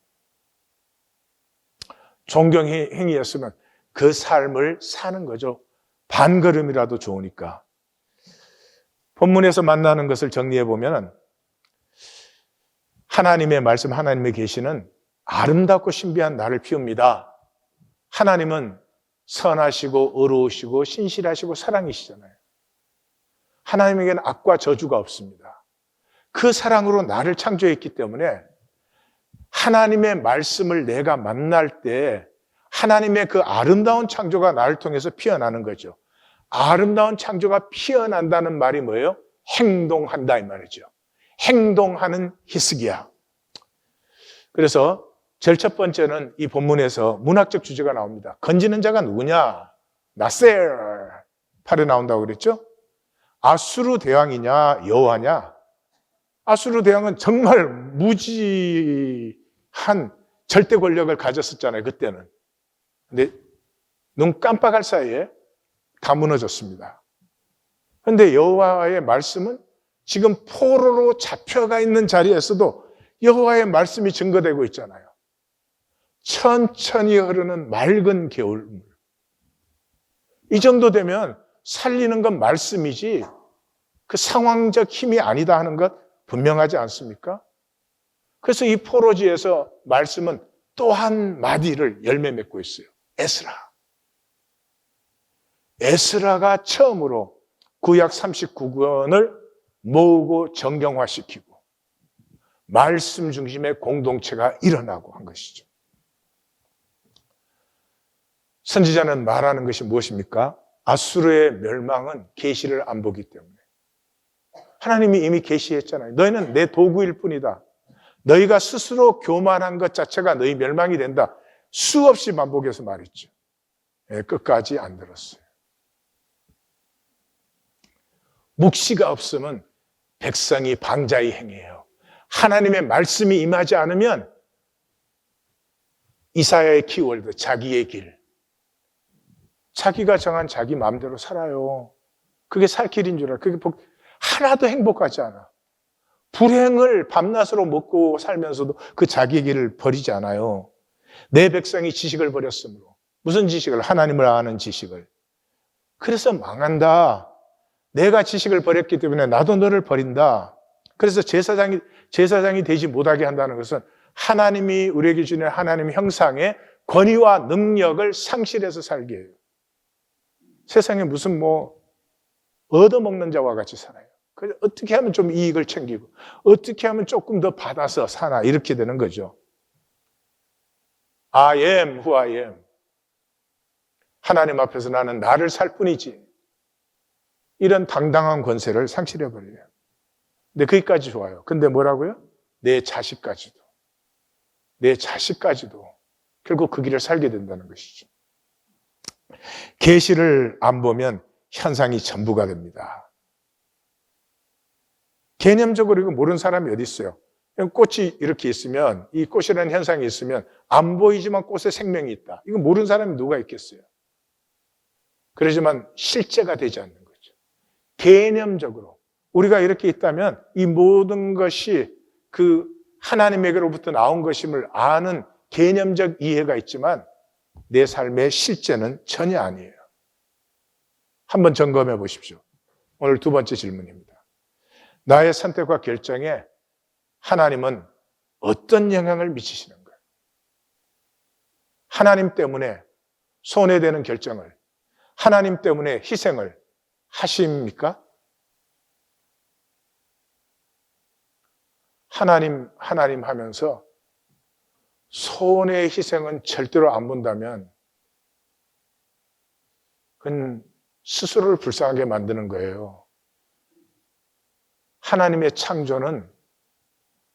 종교 행위였으면 그 삶을 사는 거죠. 반걸음이라도 좋으니까. 본문에서 만나는 것을 정리해 보면 하나님의 말씀, 하나님의 계시는 아름답고 신비한 나를 피웁니다. 하나님은 선하시고 의로우시고 신실하시고 사랑이시잖아요. 하나님에게는 악과 저주가 없습니다. 그 사랑으로 나를 창조했기 때문에 하나님의 말씀을 내가 만날 때 하나님의 그 아름다운 창조가 나를 통해서 피어나는 거죠. 아름다운 창조가 피어난다는 말이 뭐예요? 행동한다 이 말이죠. 행동하는 히스기야. 그래서 제일 첫 번째는 이 본문에서 문학적 주제가 나옵니다. 건지는 자가 누구냐? 나셀 팔에 나온다고 그랬죠? 아수르 대왕이냐 여호와냐? 아수르 대왕은 정말 무지한 절대 권력을 가졌었잖아요. 그때는. 근데 눈 깜빡할 사이에 다 무너졌습니다. 그런데 여호와의 말씀은 지금 포로로 잡혀가 있는 자리에서도 여호와의 말씀이 증거되고 있잖아요. 천천히 흐르는 맑은 겨울물. 이 정도 되면 살리는 건 말씀이지 그 상황적 힘이 아니다 하는 것 분명하지 않습니까? 그래서 이 포로지에서 말씀은 또 한 마디를 열매 맺고 있어요. 에스라. 에스라가 처음으로 구약 39권을 모으고 정경화시키고 말씀 중심의 공동체가 일어나고 한 것이죠. 선지자는 말하는 것이 무엇입니까? 아수르의 멸망은 계시를 안 보기 때문에. 하나님이 이미 계시했잖아요. 너희는 내 도구일 뿐이다. 너희가 스스로 교만한 것 자체가 너희 멸망이 된다. 수없이 반복해서 말했죠. 끝까지 안 들었어요. 묵시가 없으면 백성이 방자히 행해요. 하나님의 말씀이 임하지 않으면 이사야의 키워드, 자기의 길. 자기가 정한 자기 마음대로 살아요. 그게 살 길인 줄 알아. 그게 하나도 행복하지 않아. 불행을 밤낮으로 먹고 살면서도 그 자기 길을 버리지 않아요. 내 백성이 지식을 버렸으므로. 무슨 지식을? 하나님을 아는 지식을. 그래서 망한다. 내가 지식을 버렸기 때문에 나도 너를 버린다. 그래서 제사장이 되지 못하게 한다는 것은 하나님이 우리에게 주는 하나님의 형상의 권위와 능력을 상실해서 살게 해요. 세상에 무슨 얻어먹는 자와 같이 살아요. 그래서 어떻게 하면 좀 이익을 챙기고 어떻게 하면 조금 더 받아서 사나 이렇게 되는 거죠. I am who I am. 하나님 앞에서 나는 나를 살 뿐이지. 이런 당당한 권세를 상실해버려요. 근데 거기까지 좋아요. 근데 뭐라고요? 내 자식까지도. 내 자식까지도 결국 그 길을 살게 된다는 것이죠. 계시를 안 보면 현상이 전부가 됩니다. 개념적으로 이거 모르는 사람이 어디 있어요? 꽃이 이렇게 있으면, 이 꽃이라는 현상이 있으면 안 보이지만 꽃에 생명이 있다. 이거 모르는 사람이 누가 있겠어요? 그러지만 실제가 되지 않는 거죠. 개념적으로 우리가 이렇게 있다면 이 모든 것이 그 하나님에게로부터 나온 것임을 아는 개념적 이해가 있지만 내 삶의 실제는 전혀 아니에요. 한번 점검해 보십시오. 오늘 두 번째 질문입니다. 나의 선택과 결정에 하나님은 어떤 영향을 미치시는 거예요? 하나님 때문에 손해되는 결정을, 하나님 때문에 희생을 하십니까? 하나님 하면서 손해의 희생은 절대로 안 본다면 그건 스스로를 불쌍하게 만드는 거예요. 하나님의 창조는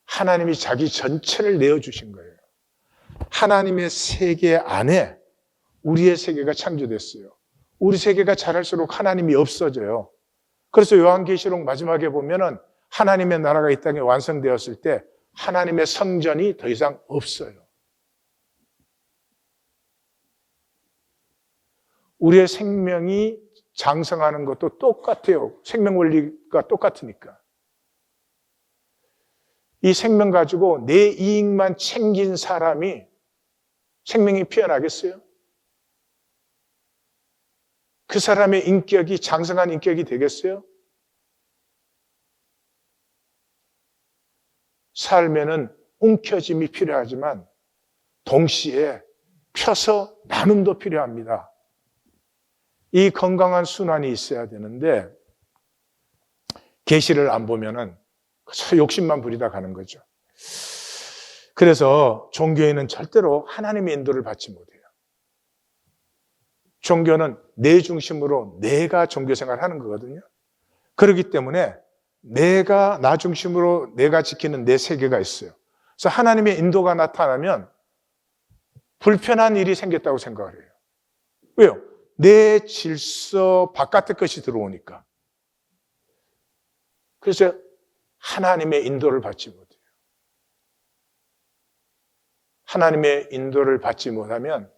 하나님이 자기 전체를 내어주신 거예요. 하나님의 세계 안에 우리의 세계가 창조됐어요. 우리 세계가 자랄수록 하나님이 없어져요. 그래서 요한계시록 마지막에 보면은 하나님의 나라가 이 땅에 완성되었을 때 하나님의 성전이 더 이상 없어요. 우리의 생명이 장성하는 것도 똑같아요. 생명 원리가 똑같으니까. 이 생명 가지고 내 이익만 챙긴 사람이 생명이 피어나겠어요? 그 사람의 인격이 장성한 인격이 되겠어요? 삶에는 움켜짐이 필요하지만 동시에 펴서 나눔도 필요합니다. 이 건강한 순환이 있어야 되는데 계시를 안 보면은 욕심만 부리다 가는 거죠. 그래서 종교에는 절대로 하나님의 인도를 받지 못해요. 종교는 내 중심으로 내가 종교 생활을 하는 거거든요. 그렇기 때문에 나 중심으로 내가 지키는 내 세계가 있어요. 그래서 하나님의 인도가 나타나면 불편한 일이 생겼다고 생각을 해요. 왜요? 내 질서 바깥의 것이 들어오니까. 그래서 하나님의 인도를 받지 못해요. 하나님의 인도를 받지 못하면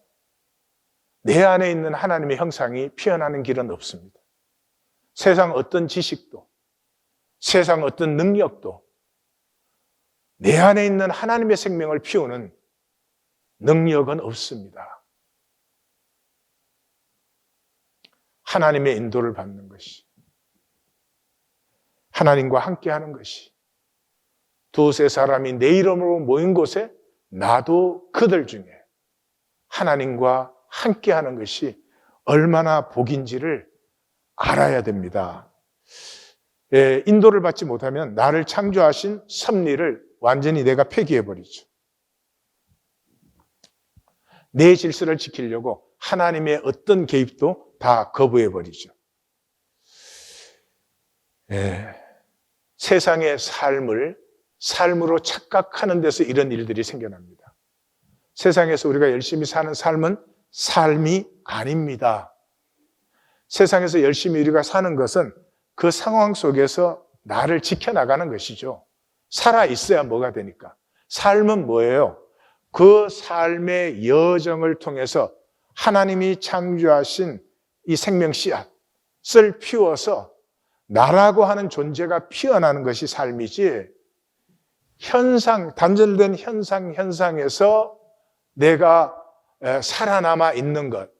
내 안에 있는 하나님의 형상이 피어나는 길은 없습니다. 세상 어떤 지식도, 세상 어떤 능력도 내 안에 있는 하나님의 생명을 피우는 능력은 없습니다. 하나님의 인도를 받는 것이, 하나님과 함께하는 것이, 두세 사람이 내 이름으로 모인 곳에 나도 그들 중에 하나님과 함께하는 것이 얼마나 복인지를 알아야 됩니다. 인도를 받지 못하면 나를 창조하신 섭리를 완전히 내가 폐기해버리죠. 내 질서를 지키려고 하나님의 어떤 개입도 다 거부해버리죠. 세상의 삶으로 착각하는 데서 이런 일들이 생겨납니다. 세상에서 우리가 열심히 사는 삶은 삶이 아닙니다. 세상에서 열심히 우리가 사는 것은 그 상황 속에서 나를 지켜나가는 것이죠. 살아있어야 뭐가 되니까. 삶은 뭐예요? 그 삶의 여정을 통해서 하나님이 창조하신 이 생명 씨앗을 피워서 나라고 하는 존재가 피어나는 것이 삶이지, 단절된 현상에서 내가 살아남아 있는 것,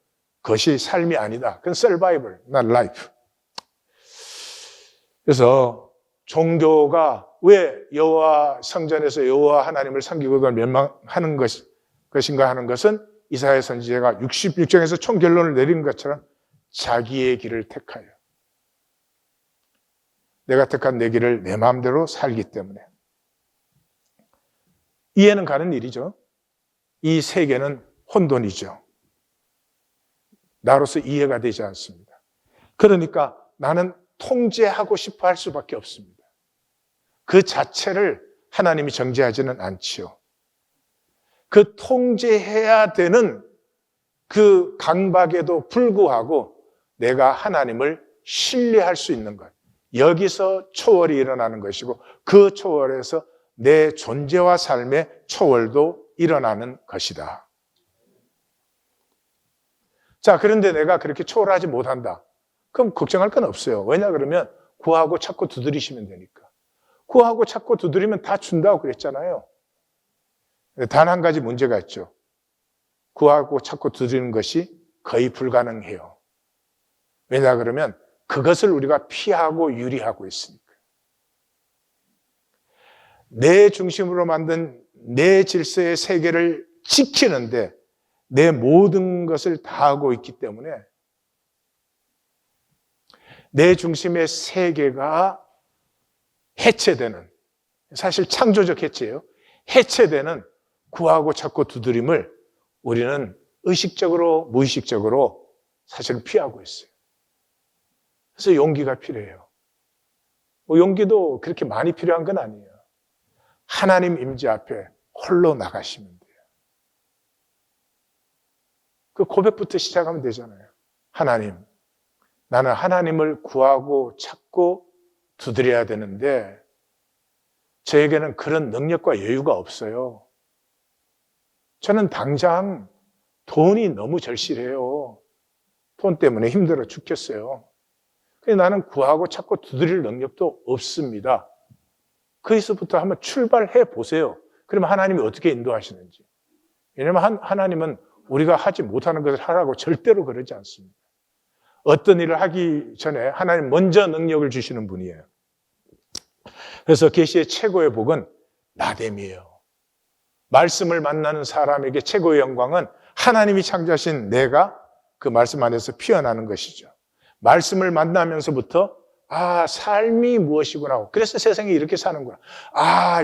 그것이 삶이 아니다. 그건 survival, not life. 그래서 종교가 왜 여호와 성전에서 여호와 하나님을 섬기고 멸망하는 것인가 하는 것은 이사야 선지자가 66장에서 총 결론을 내린 것처럼 자기의 길을 택하여 내가 택한 내 길을 내 마음대로 살기 때문에 이해는 가는 일이죠. 이 세계는 혼돈이죠. 나로서 이해가 되지 않습니다. 그러니까 나는 통제하고 싶어 할 수밖에 없습니다. 그 자체를 하나님이 정죄하지는 않지요. 그 통제해야 되는 그 강박에도 불구하고 내가 하나님을 신뢰할 수 있는 것, 여기서 초월이 일어나는 것이고 그 초월에서 내 존재와 삶의 초월도 일어나는 것이다. 자, 그런데 내가 그렇게 초월하지 못한다. 그럼 걱정할 건 없어요. 왜냐 그러면 구하고 찾고 두드리시면 되니까. 구하고 찾고 두드리면 다 준다고 그랬잖아요. 단 한 가지 문제가 있죠. 구하고 찾고 두드리는 것이 거의 불가능해요. 왜냐 그러면 그것을 우리가 피하고 유리하고 있으니까. 내 중심으로 만든 내 질서의 세계를 지키는데 내 모든 것을 다하고 있기 때문에 내 중심의 세계가 해체되는, 사실 창조적 해체예요. 해체되는 구하고 찾고 두드림을 우리는 의식적으로 무의식적으로 사실은 피하고 있어요. 그래서 용기가 필요해요. 용기도 그렇게 많이 필요한 건 아니에요. 하나님 임재 앞에 홀로 나가시면 돼요. 그 고백부터 시작하면 되잖아요. 하나님, 나는 하나님을 구하고 찾고 두드려야 되는데 저에게는 그런 능력과 여유가 없어요. 저는 당장 돈이 너무 절실해요. 돈 때문에 힘들어 죽겠어요. 그래서 나는 구하고 찾고 두드릴 능력도 없습니다. 거기서부터 한번 출발해 보세요. 그러면 하나님이 어떻게 인도하시는지. 왜냐하면 하나님은 우리가 하지 못하는 것을 하라고 절대로 그러지 않습니다. 어떤 일을 하기 전에 하나님 먼저 능력을 주시는 분이에요. 그래서 계시의 최고의 복은 나됨이에요. 말씀을 만나는 사람에게 최고의 영광은 하나님이 창조하신 내가 그 말씀 안에서 피어나는 것이죠. 말씀을 만나면서부터 삶이 무엇이구나. 그래서 세상이 이렇게 사는구나.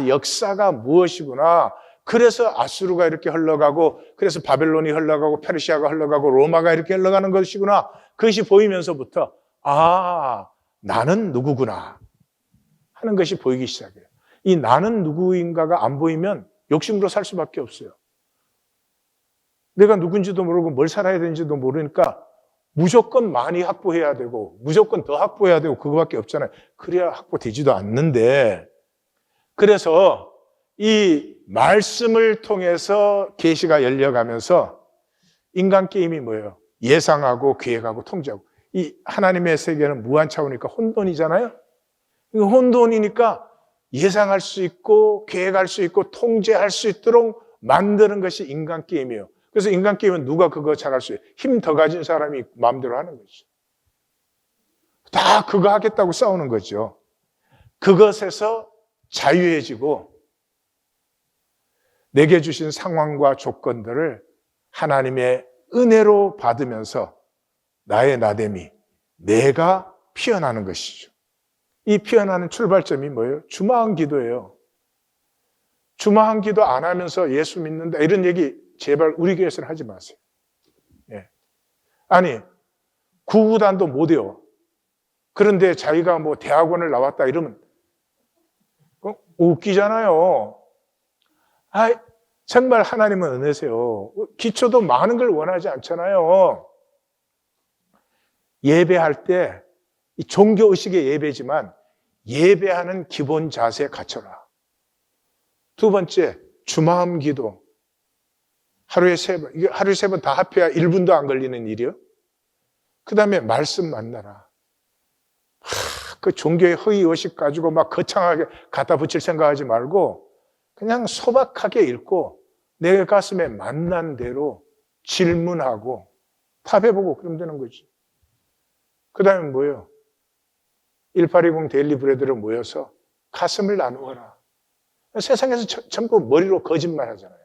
역사가 무엇이구나. 그래서 아수르가 이렇게 흘러가고, 그래서 바벨론이 흘러가고, 페르시아가 흘러가고, 로마가 이렇게 흘러가는 것이구나. 그것이 보이면서부터 나는 누구구나 하는 것이 보이기 시작해요. 이 나는 누구인가가 안 보이면 욕심으로 살 수밖에 없어요. 내가 누군지도 모르고 뭘 살아야 되는지도 모르니까 무조건 많이 확보해야 되고 무조건 더 확보해야 되고 그거밖에 없잖아요. 그래야 확보되지도 않는데, 그래서 이 말씀을 통해서 계시가 열려가면서 인간 게임이 뭐예요? 예상하고 계획하고 통제하고. 이 하나님의 세계는 무한 차원이니까 혼돈이잖아요. 혼돈이니까 예상할 수 있고 계획할 수 있고 통제할 수 있도록 만드는 것이 인간 게임이에요. 그래서 인간 게임은 누가 그거 잘할 수 있어요? 힘 더 가진 사람이 마음대로 하는 거죠. 다 그거 하겠다고 싸우는 거죠. 그것에서 자유해지고 내게 주신 상황과 조건들을 하나님의 은혜로 받으면서 나의 나됨이 내가 피어나는 것이죠. 이 피어나는 출발점이 뭐예요? 주마한 기도예요. 주마한 기도 안 하면서 예수 믿는다 이런 얘기 제발 우리 교회에서는 하지 마세요. 예. 아니 구구단도 못 외워. 그런데 자기가 뭐 대학원을 나왔다 이러면 웃기잖아요. 정말 하나님은 은혜세요. 기초도 많은 걸 원하지 않잖아요. 예배할 때 종교의식의 예배지만 예배하는 기본 자세에 갖춰라. 두 번째, 주마음 기도. 하루에 3번. 이게 하루에 3번 다 합해야 1분도 안 걸리는 일이요. 그 다음에 말씀 만나라. 그 종교의 허위의식 가지고 막 거창하게 갖다 붙일 생각하지 말고 그냥 소박하게 읽고 내 가슴에 만난 대로 질문하고 답해보고 그러면 되는 거지. 그 다음에 뭐예요? 1820 데일리 브레드로 모여서 가슴을 나누어라. 세상에서 전부 머리로 거짓말 하잖아요.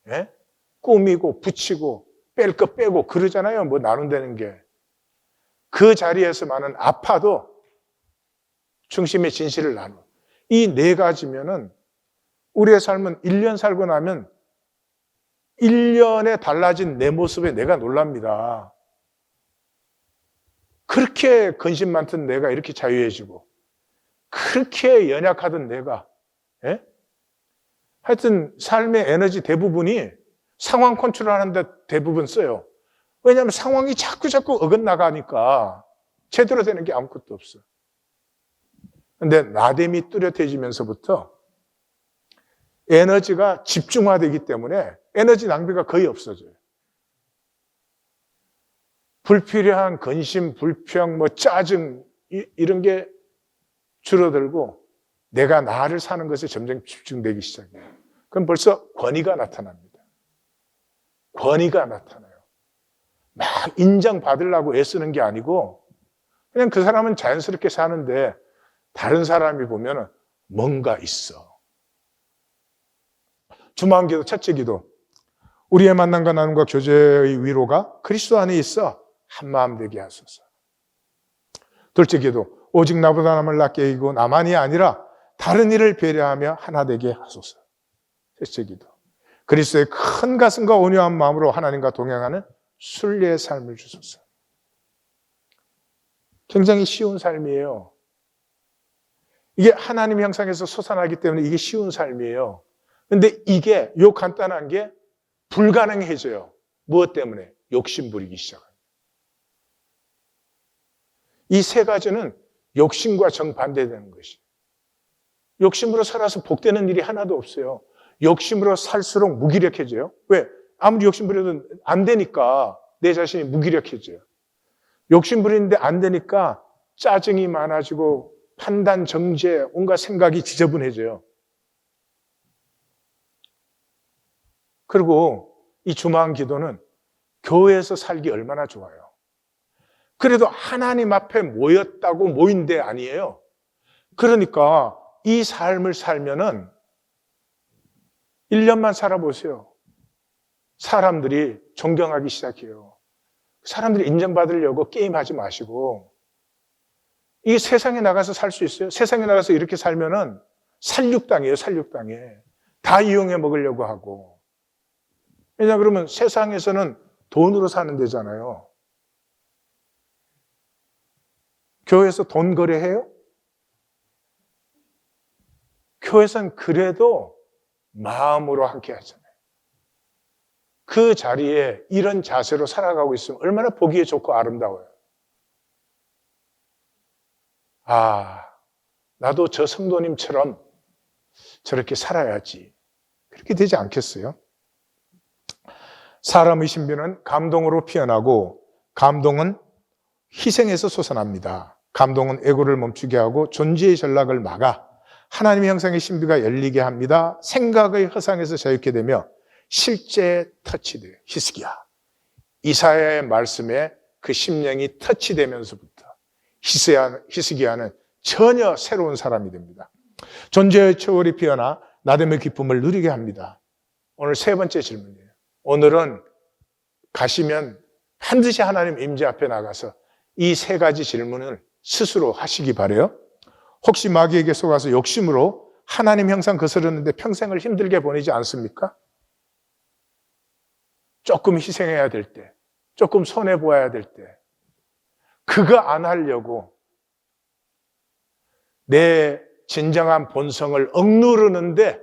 예? 꾸미고 붙이고 뺄 거 빼고 그러잖아요. 뭐 나눈다는 게. 그 자리에서만은 아파도 중심의 진실을 나누어. 이 4가지면은 우리의 삶은 1년 살고 나면 1년에 달라진 내 모습에 내가 놀랍니다. 그렇게 근심 많던 내가 이렇게 자유해지고 그렇게 연약하던 내가 하여튼 삶의 에너지 대부분이 상황 컨트롤하는 데 대부분 써요. 왜냐하면 상황이 자꾸 어긋나가니까 제대로 되는 게 아무것도 없어. 근데 나됨이 뚜렷해지면서부터 에너지가 집중화되기 때문에 에너지 낭비가 거의 없어져요. 불필요한 근심, 불평, 짜증 이런 게 줄어들고 내가 나를 사는 것에 점점 집중되기 시작해요. 그럼 벌써 권위가 나타납니다. 권위가 나타나요. 막 인정받으려고 애쓰는 게 아니고 그냥 그 사람은 자연스럽게 사는데 다른 사람이 보면 뭔가 있어. 주마음 기도 첫째 기도. 우리의 만남과 나눔과 교제의 위로가 그리스도 안에 있어 한마음 되게 하소서. 둘째 기도. 오직 나보다 남을 낫게 이기고 나만이 아니라 다른 이를 배려하며 하나 되게 하소서. 셋째 기도. 그리스도의 큰 가슴과 온유한 마음으로 하나님과 동행하는 순례의 삶을 주소서. 굉장히 쉬운 삶이에요. 이게 하나님 형상에서 솟아나기 때문에 이게 쉬운 삶이에요. 근데 이게 요 간단한 게 불가능해져요. 무엇 때문에? 욕심 부리기 시작합니다. 이 3가지는 욕심과 정반대되는 것이에요. 욕심으로 살아서 복되는 일이 하나도 없어요. 욕심으로 살수록 무기력해져요. 왜? 아무리 욕심 부려도 안 되니까 내 자신이 무기력해져요. 욕심 부리는데 안 되니까 짜증이 많아지고 판단, 정죄, 온갖 생각이 지저분해져요. 그리고 이 주마음 기도는 교회에서 살기 얼마나 좋아요. 그래도 하나님 앞에 모였다고 모인 데 아니에요. 그러니까 이 삶을 살면은 1년만 살아보세요. 사람들이 존경하기 시작해요. 사람들이 인정받으려고 게임하지 마시고 이 세상에 나가서 살 수 있어요? 세상에 나가서 이렇게 살면은 살육당해요. 살육당해. 다 이용해 먹으려고 하고. 왜냐 그러면 세상에서는 돈으로 사는 데잖아요. 교회에서 돈 거래해요? 교회에서는 그래도 마음으로 함께 하잖아요. 그 자리에 이런 자세로 살아가고 있으면 얼마나 보기에 좋고 아름다워요. 나도 저 성도님처럼 저렇게 살아야지. 그렇게 되지 않겠어요? 사람의 신비는 감동으로 피어나고 감동은 희생에서 솟아납니다. 감동은 애고를 멈추게 하고 존재의 전락을 막아 하나님의 형상의 신비가 열리게 합니다. 생각의 허상에서 자유케 되며 실제 터치돼요. 히스기야. 이사야의 말씀에 그 심령이 터치되면서부터 히스기야는 전혀 새로운 사람이 됩니다. 존재의 초월이 피어나 나됨의 기쁨을 누리게 합니다. 오늘 세 번째 질문이에요. 오늘은 가시면 반드시 하나님 임재 앞에 나가서 이 세 가지 질문을 스스로 하시기 바라요. 혹시 마귀에게 속아서 욕심으로 하나님 형상 거스르는데 평생을 힘들게 보내지 않습니까? 조금 희생해야 될 때, 조금 손해보아야 될 때, 그거 안 하려고 내 진정한 본성을 억누르는데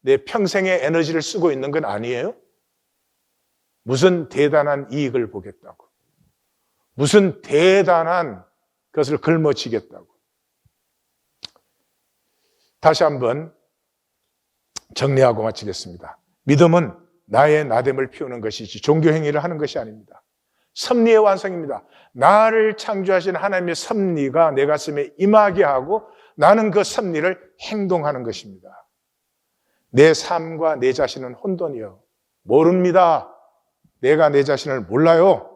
내 평생의 에너지를 쓰고 있는 건 아니에요? 무슨 대단한 이익을 보겠다고, 무슨 대단한 것을 걸머쥐겠다고. 다시 한번 정리하고 마치겠습니다. 믿음은 나의 나됨을 피우는 것이지 종교 행위를 하는 것이 아닙니다. 섭리의 완성입니다. 나를 창조하신 하나님의 섭리가 내 가슴에 임하게 하고 나는 그 섭리를 행동하는 것입니다. 내 삶과 내 자신은 혼돈이요. 모릅니다. 내가 내 자신을 몰라요.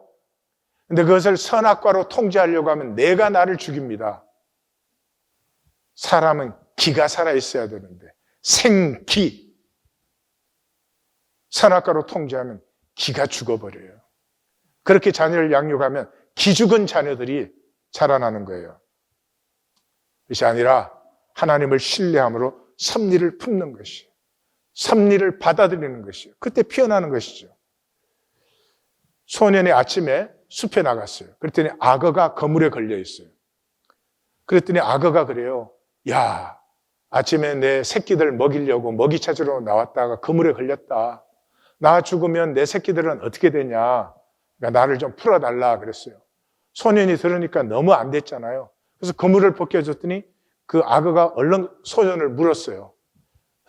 근데 그것을 선악과로 통제하려고 하면 내가 나를 죽입니다. 사람은 기가 살아있어야 되는데 생기. 선악과로 통제하면 기가 죽어버려요. 그렇게 자녀를 양육하면 기죽은 자녀들이 자라나는 거예요. 그것이 아니라 하나님을 신뢰함으로 섭리를 품는 것이에요. 섭리를 받아들이는 것이에요. 그때 피어나는 것이죠. 소년이 아침에 숲에 나갔어요. 그랬더니 악어가 그물에 걸려 있어요. 그랬더니 악어가 그래요. 야, 아침에 내 새끼들 먹이려고 먹이 찾으러 나왔다가 그물에 걸렸다. 나 죽으면 내 새끼들은 어떻게 되냐. 그러니까 나를 좀 풀어달라 그랬어요. 소년이 들으니까 너무 안 됐잖아요. 그래서 그물을 벗겨줬더니 그 악어가 얼른 소년을 물었어요.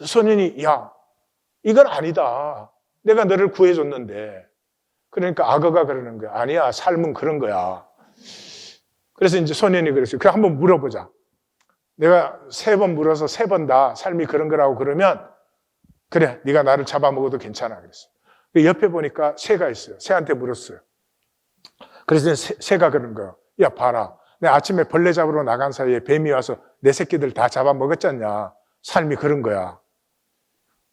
소년이 야, 이건 아니다. 내가 너를 구해줬는데. 그러니까 악어가 그러는 거야. 아니야, 삶은 그런 거야. 그래서 이제 소년이 그랬어요. 그래, 한번 물어보자. 내가 3번 물어서 3번 다 삶이 그런 거라고 그러면 그래, 네가 나를 잡아먹어도 괜찮아 그랬어요. 옆에 보니까 새가 있어요. 새한테 물었어요. 그래서 새가 그런 거예요. 야, 봐라. 내가 아침에 벌레 잡으러 나간 사이에 뱀이 와서 내 새끼들 다 잡아먹었잖냐. 삶이 그런 거야.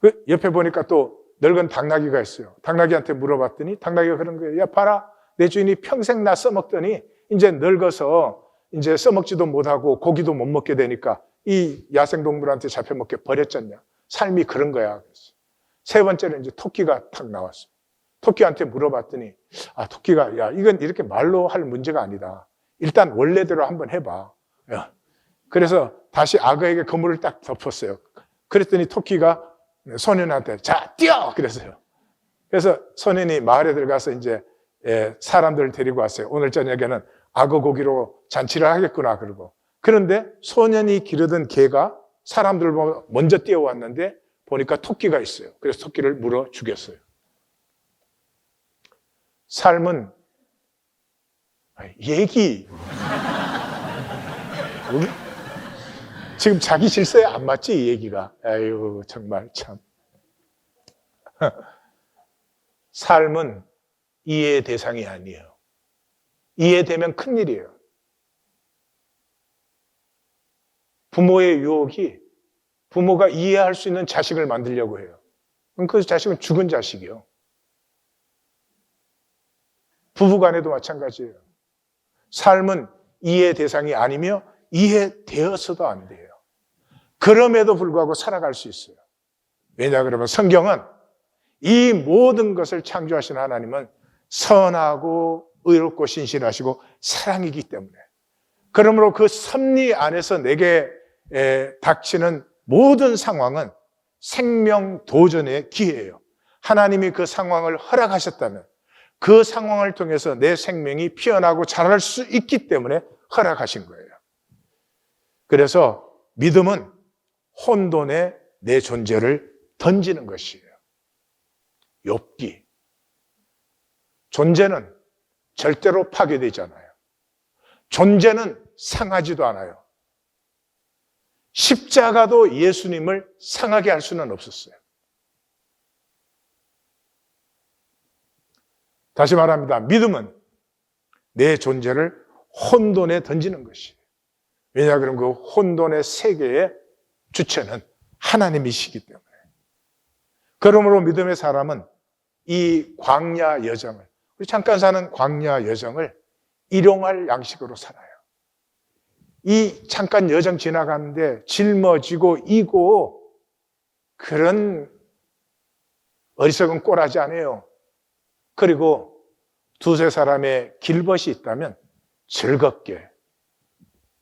그 옆에 보니까 또 늙은 당나귀가 있어요. 당나귀한테 물어봤더니 당나귀가 그런 거예요. 야, 봐라. 내 주인이 평생 나 써먹더니 이제 늙어서 이제 써먹지도 못하고 고기도 못 먹게 되니까 이 야생동물한테 잡혀먹게 버렸잖냐. 삶이 그런 거야. 그랬어요. 세 번째는 이제 토끼가 탁 나왔어요. 토끼한테 물어봤더니 아, 토끼가 야, 이건 이렇게 말로 할 문제가 아니다. 일단 원래대로 한번 해봐. 야. 그래서 다시 악어에게 그물을 딱 덮었어요. 그랬더니 토끼가 소년한테 자, 뛰어! 그랬어요. 그래서 소년이 마을에 들어가서 이제 사람들을 데리고 왔어요. 오늘 저녁에는 악어 고기로 잔치를 하겠구나 그러고. 그런데 소년이 기르던 개가 사람들 먼저 뛰어왔는데 보니까 토끼가 있어요. 그래서 토끼를 물어 죽였어요. 삶은 얘기. 지금 자기 질서에 안 맞지 이 얘기가. 아유 정말 참. 삶은 이해의 대상이 아니에요. 이해되면 큰일이에요. 부모의 유혹이 부모가 이해할 수 있는 자식을 만들려고 해요. 그럼 그 자식은 죽은 자식이요. 부부간에도 마찬가지예요. 삶은 이해 대상이 아니며 이해되어서도 안 돼요. 그럼에도 불구하고 살아갈 수 있어요. 왜냐 그러면 성경은 이 모든 것을 창조하신 하나님은 선하고 의롭고 신실하시고 사랑이기 때문에 그러므로 그 섭리 안에서 내게 닥치는 모든 상황은 생명 도전의 기회예요. 하나님이 그 상황을 허락하셨다면 그 상황을 통해서 내 생명이 피어나고 자랄 수 있기 때문에 허락하신 거예요. 그래서 믿음은 혼돈에 내 존재를 던지는 것이에요. 욥기. 존재는 절대로 파괴되잖아요. 존재는 상하지도 않아요. 십자가도 예수님을 상하게 할 수는 없었어요. 다시 말합니다. 믿음은 내 존재를 혼돈에 던지는 것이에요. 왜냐하면 그 혼돈의 세계의 주체는 하나님이시기 때문에. 그러므로 믿음의 사람은 이 광야 여정을, 우리 잠깐 사는 광야 여정을 일용할 양식으로 살아요. 이 잠깐 여정 지나가는데 짊어지고 이고 그런 어리석은 꼴하지 않아요. 그리고 두세 사람의 길벗이 있다면 즐겁게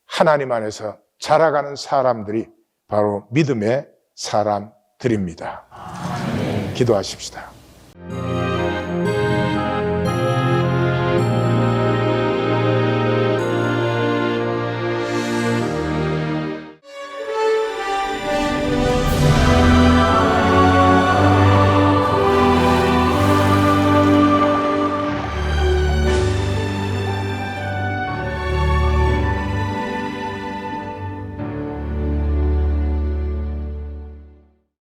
하나님 안에서 자라가는 사람들이 바로 믿음의 사람들입니다. 기도하십시다.